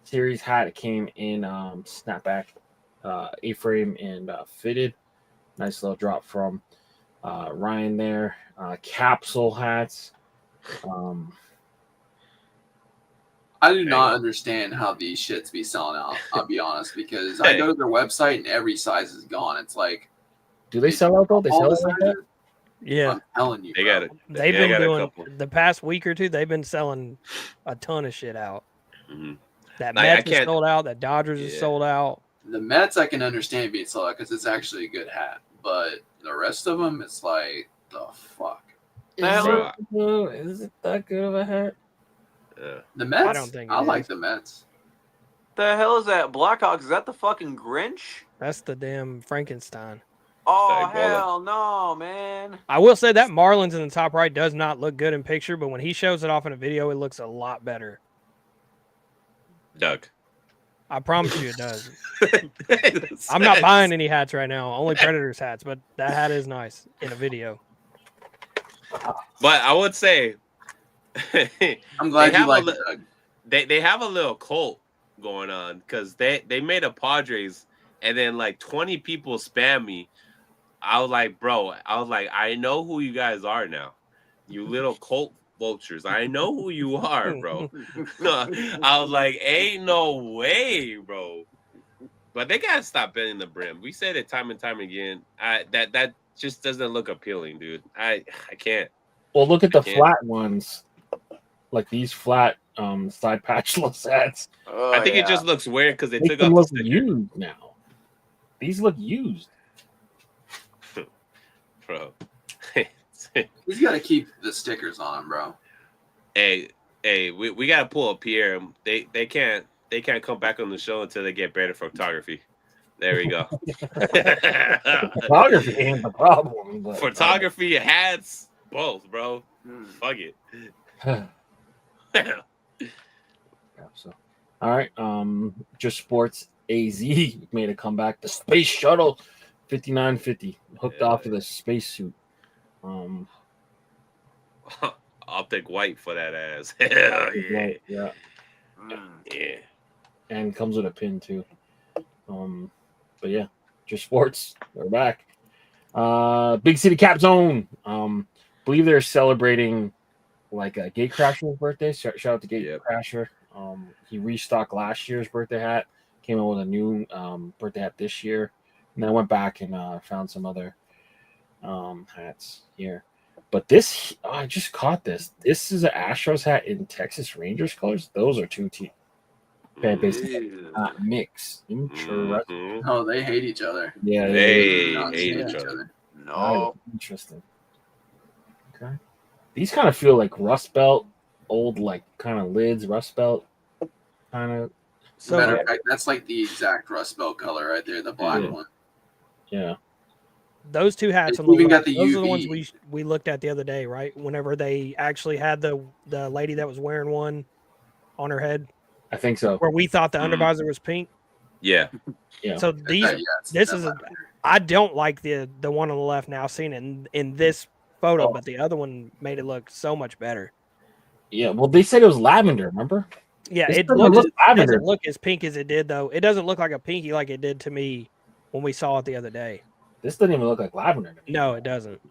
series hat. It came in snapback, A-frame, and fitted. Nice little drop from Ryan there. Capsule hats. I do not understand how these shits be selling out. I'll be honest, because I go to their website and every size is gone. It's like, do they sell out though? They sell it like that? Yeah, I'm telling you, they got it. They've been doing the past week or two. They've been selling a ton of shit out. Mm-hmm. That Mets is sold out. That Dodgers is sold out. The Mets I can understand being sold out because it's actually a good hat, but the rest of them, it's like the fuck. Is it that good of a hat? The Mets. I don't think I like the Mets. The hell is that? Blackhawks? Is that the fucking Grinch? That's the damn Frankenstein. Oh, hell no, man. I will say that Marlins in the top right does not look good in picture, but when he shows it off in a video, it looks a lot better. Doug. I promise you it does. I'm not buying any hats right now, only Predators hats, but that hat is nice in a video. But I would say I'm glad you like it, Doug. They have a little cult going on because they made a Padres and then like 20 people spam me. I was like, bro, I know who you guys are now. You little cult vultures. I know who you are, bro. I was like, ain't no way, bro. But they gotta stop bending the brim. We said it time and time again. That just doesn't look appealing, dude. I can't. Well, look at the flat ones, like these flat side patchless hats. I think it just looks weird because they Make took them out look the sticker. used now. These look used, Bro. He's got to keep the stickers on him, bro. Hey, we gotta pull up here. They can't come back on the show until they get better photography. There we go. Photography ain't the problem. But, photography, hats, both, bro. Fuck it. So, all right. Just Sports AZ made a comeback. The Space Shuttle 5950 hooked off of the spacesuit. Optic white for that ass. Hell yeah. Yeah. Yeah. And comes with a pin too. But yeah, Just Sports, they're back. Big City Cap Zone. Believe they're celebrating like a Gatecrasher's birthday. Shout out to Gatecrasher. He restocked last year's birthday hat, came out with a new birthday hat this year, and then I went back and found some other hats here. But this, I just caught this. This is an Astros hat in Texas Rangers colors. Those are two fan bases mix. Interesting. Oh, they hate each other. Yeah, they hate each other. No, interesting. Okay, these kind of feel like Rust Belt, old like kind of lids, Rust Belt kind of. So matter of fact, that's like the exact Rust Belt color right there, the black one. Yeah. Those two hats on the left, those are the ones we looked at the other day, right? Whenever they actually had the lady that was wearing one on her head. I think so. Where we thought the undervisor was pink. Yeah. Yeah. So I don't like the one on the left now, seen it in this photo, but the other one made it look so much better. Yeah. Well, they said it was lavender. Remember? Yeah, it doesn't look as pink as it did though. It doesn't look like a pinky like it did to me when we saw it the other day. This doesn't even look like lavender. No, it doesn't.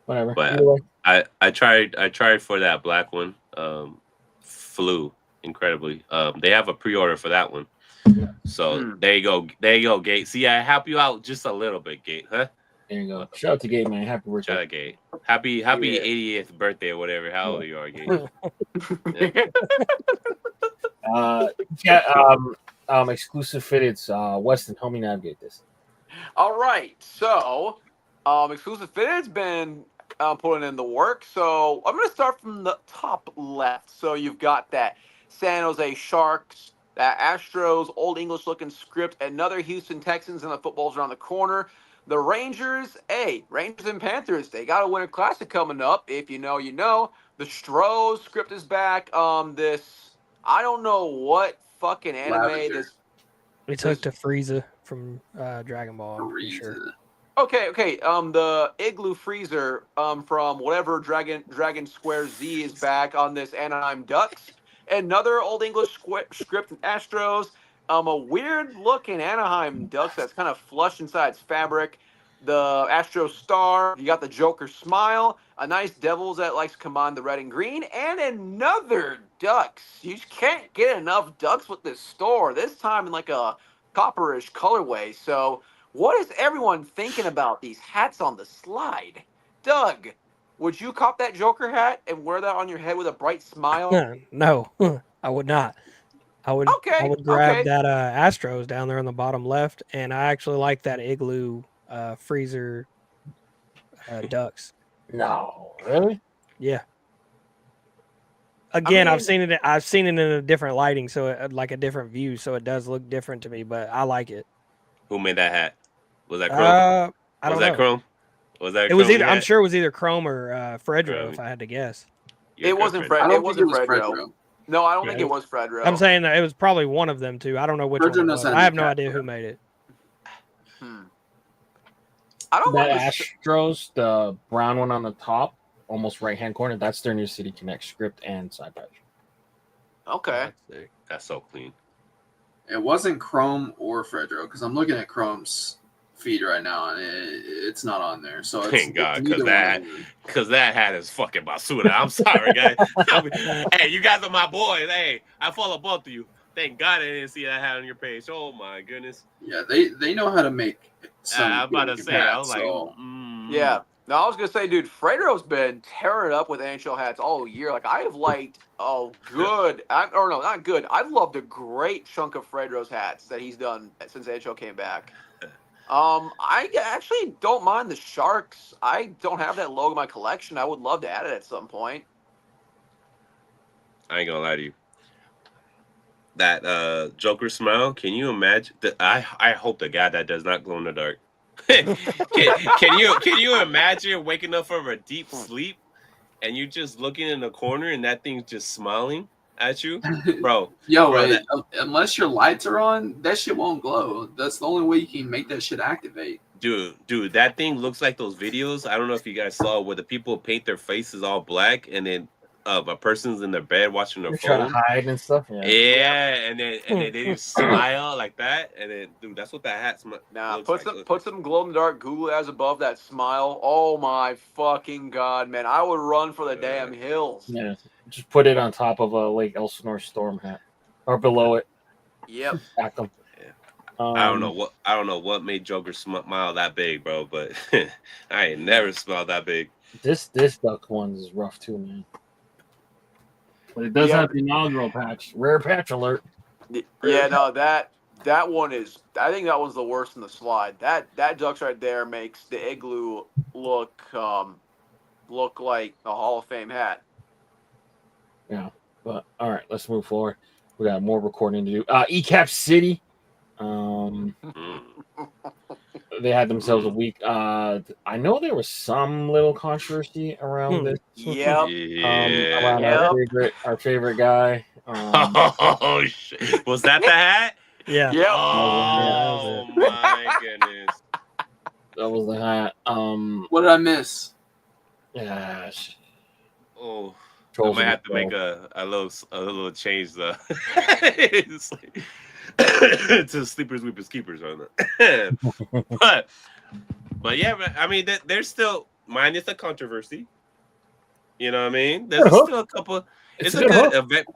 Whatever. But anyway. I tried for that black one. Flew incredibly. They have a pre-order for that one. So there you go, Gate. See, I help you out just a little bit, Gate, huh? There you go. Shout out to Gate, man. Happy birthday. Shout out, Gate. Happy 80th birthday or whatever. How old you are, Gate? Exclusive Fitteds. Weston, help me navigate this. All right, so Exclusive Fitteds been putting in the work. So I'm going to start from the top left. So you've got that San Jose Sharks, that Astros, Old English looking script, another Houston Texans, and the football's around the corner. The Rangers, Rangers and Panthers, they got a Winter Classic coming up. If you know, you know. The Stros script is back. This, I don't know what fucking anime this. We took to Frieza from Dragon Ball. I'm pretty sure. Okay. The Igloo Freezer from whatever Dragon Square Z is back on this Anaheim Ducks. Another Old English script Astros. A weird looking Anaheim Ducks that's kind of flush inside its fabric. The Astro Star. You got the Joker Smile. A nice Devils that likes to combine the red and green. And another Ducks. You just can't get enough Ducks with this store. This time in like a copperish colorway. So what is everyone thinking about these hats on the slide? Doug, would you cop that Joker hat and wear that on your head with a bright smile? No, I would not. I would grab that Astros down there on the bottom left, and I actually like that Igloo Freezer Ducks. No, really? Yeah. Again, I've seen it in a different lighting, so like a different view, so it does look different to me, but I like it. Who made that hat? Was that Chrome? I don't know. Was that Chrome? Was that? It was either. I'm sure it was either Chrome or Fredro, if I had to guess. It wasn't Fred. It wasn't Fredro. No, I don't think it was Fredro. I'm saying that it was probably one of them two. I don't know which one. I have no idea who made it. I don't know. Astros, the brown one on the top, almost right hand corner. That's their New City Connect script and side patch. Okay. That's so clean. It wasn't Chrome or Fredro because I'm looking at Chrome's feed right now and it's not on there. So it's, Thank God, it's because that hat is fucking basura. I'm sorry, guys. Hey, you guys are my boys. Hey, I follow both of you. Thank God I didn't see that hat on your page. Oh my goodness. Yeah, they know how to make some. I'm about to say, I was like, Yeah. No, I was gonna say, dude, Fredro's been tearing it up with NHL hats all year. Like I have liked not good. I've loved a great chunk of Fredro's hats that he's done since NHL came back. I actually don't mind the Sharks. I don't have that logo in my collection. I would love to add it at some point. I ain't gonna lie to you. That Joker smile, can you imagine? I hope the guy that does not glow in the dark. can you imagine waking up from a deep sleep and you just looking in the corner and that thing's just smiling at you, bro? Unless your lights are on, that shit won't glow. That's the only way you can make that shit activate. Dude, that thing looks like those videos. I don't know if you guys saw where the people paint their faces all black and then a person's in their bed watching their phone, trying to hide and stuff. And then they just smile like that, and then dude, that's what that hat smiles. Nah, put some glow in the dark Google ads above that smile. Oh my fucking God, man! I would run for the damn hills. Yeah, just put it on top of a Lake Elsinore storm hat, or below it. Yep. Stack them. I don't know what made Joker smile that big, bro. But I ain't never smiled that big. This duck one is rough too, man. But it does have the inaugural patch. Rare patch alert. Yeah, no, that one is. I think that one's the worst in the slide. That ducks right there makes the igloo look like a Hall of Fame hat. Yeah, but all right, let's move forward. We got more recording to do. ECAP City. They had themselves a week. I know there was some little controversy around this. Yep. Around our favorite guy. Oh shit! Was that the hat? Yeah. Yep. Oh my goodness! That was the hat. What did I miss? Yeah. Oh, I might have to make a little change though. To sleepers, weepers, keepers on that. but yeah, I mean, there's still minus the controversy. You know what I mean? There's still a couple. It's a good event.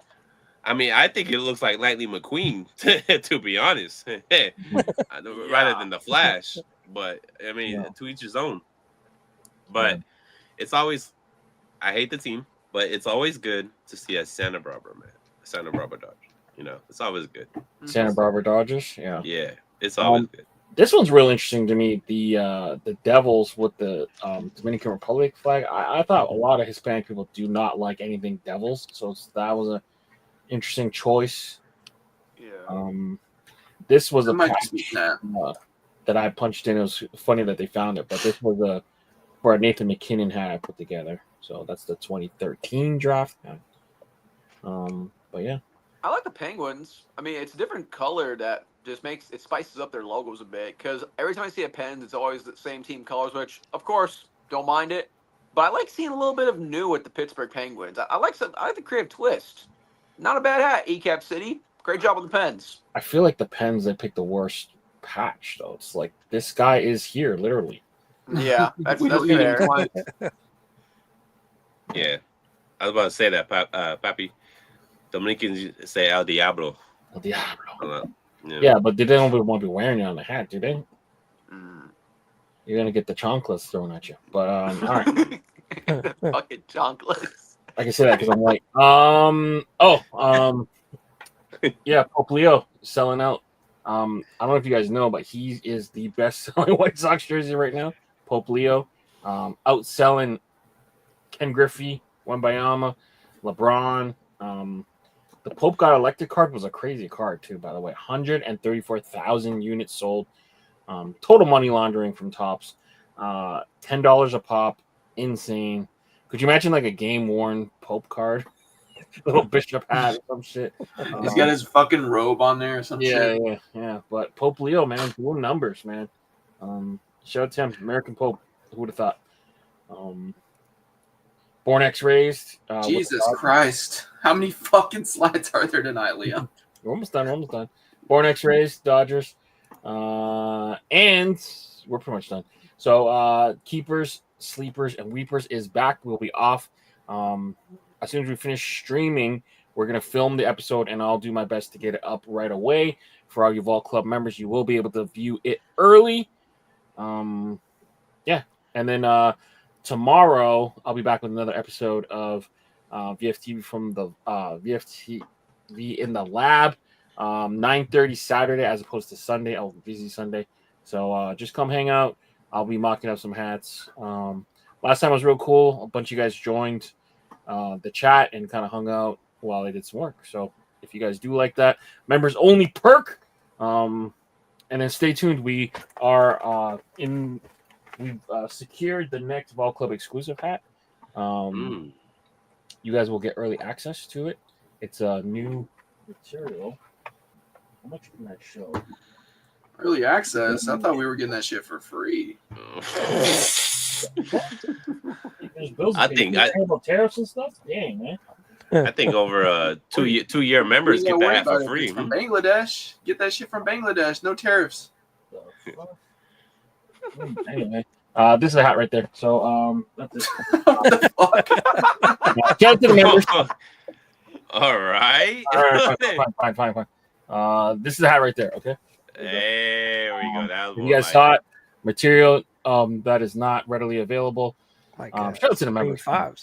I mean, I think it looks like Lightning McQueen, to be honest, rather than the Flash. But I mean, to each his own. But it's always, I hate the team, but it's always good to see a Santa Barbara Dodge. You know, it's always good. Santa Barbara Dodgers, yeah, it's always good. This one's real interesting to me. The Devils with the Dominican Republic flag. I thought a lot of Hispanic people do not like anything Devils, so that was a interesting choice. Yeah. This was a patch that I punched in. It was funny that they found it, but this was for a Nathan McKinnon hat I put together. So that's the 2013 draft. But yeah. I like the Penguins. I mean, it's a different color that just spices up their logos a bit. Because every time I see a Pens, it's always the same team colors, which, of course, don't mind it. But I like seeing a little bit of new with the Pittsburgh Penguins. I like the creative twist. Not a bad hat, ECAP City. Great job with the Pens. I feel like the Pens, they picked the worst patch, though. It's like, this guy is here, literally. Yeah, that's fair. Yeah. I was about to say that, Papi. Dominicans say El Diablo. El Diablo. Yeah, but they don't want to be wearing it on the hat, do they? You're going to get the chonklets thrown at you. But, all right. The fucking chonklets. I can say that because I'm like, yeah, Pope Leo selling out. I don't know if you guys know, but he is the best-selling White Sox jersey right now. Pope Leo, outselling Ken Griffey, Wembayama, LeBron. The Pope got elected card was a crazy card too, by the way. 134,000 units sold. Total money laundering from Topps. $10 a pop. Insane. Could you imagine like a game-worn Pope card? Little bishop hat or some shit. He's got his fucking robe on there or some shit. Yeah. But Pope Leo, man, doing numbers, man. Shout out to him, American Pope. Who would have thought? Born Bornex raised. Jesus Christ. How many fucking slides are there tonight, Leon? We're almost done. Bornex raised, Dodgers. And we're pretty much done. So keepers, sleepers, and weepers is back. We'll be off. As soon as we finish streaming, we're going to film the episode, and I'll do my best to get it up right away. For all you Vault Club members, you will be able to view it early. Yeah. And then tomorrow, I'll be back with another episode of VFTV from the VFTV in the lab. 9:30 Saturday as opposed to Sunday. Oh, busy Sunday. So just come hang out. I'll be mocking up some hats. Last time was real cool. A bunch of you guys joined the chat and kind of hung out while I did some work. So if you guys do like that, members only perk. And then stay tuned. We are we've secured the next Vault Club exclusive hat. You guys will get early access to it. It's a new material. How much can I show? Early access? I thought we were getting that shit for free. I think tariffs and stuff. Dang, man. I think over 2-year members get that for free. From Bangladesh. Get that shit from Bangladesh. No tariffs. Anyway, this is a hat right there. So that's it. What the fuck? Shout out to the members. All right. Fine. This is the hat right there. Okay. There we go. That was you guys saw it. Material that is not readily available. Shout out to the members. Shout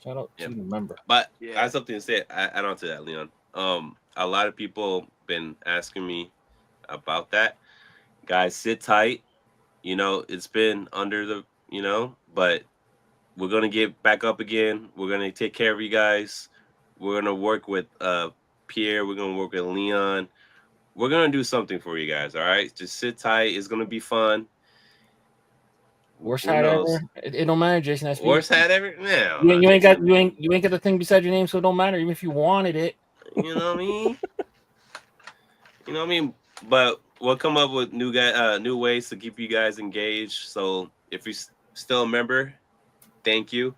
out to the member. But I have something to say. Add on to that, Leon. A lot of people been asking me about that. Guys, sit tight. You know, it's been under the, but we're gonna get back up again. We're gonna take care of you guys. We're gonna work with Pierre. We're gonna work with Leon. We're gonna do something for you guys. All right, just sit tight. It's gonna be fun. Worst hat ever. It don't matter, Jason. That's worst hat ever. No, you ain't got the thing beside your name, so it don't matter. Even if you wanted it. You know what I mean? You know what I mean? But we'll come up with new ways to keep you guys engaged. So if you're still a member, thank you.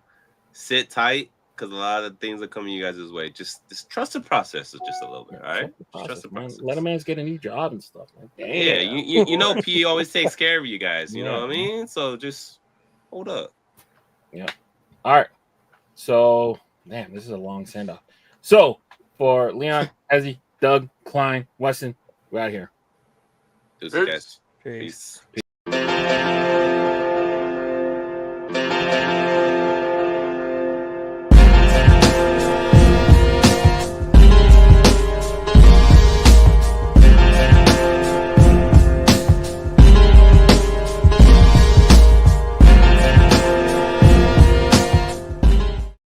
Sit tight, because a lot of things are coming you guys' way. Just trust the process just a little bit, all right? Trust the process. Let a man get a new job and stuff. Like that. Yeah, you know P always takes care of you guys. You know what I mean? So just hold up. Yeah. All right. So, man, this is a long send-off. So, for Leon, Ezzy, Doug, Klein, Weston, we're out here. Peace.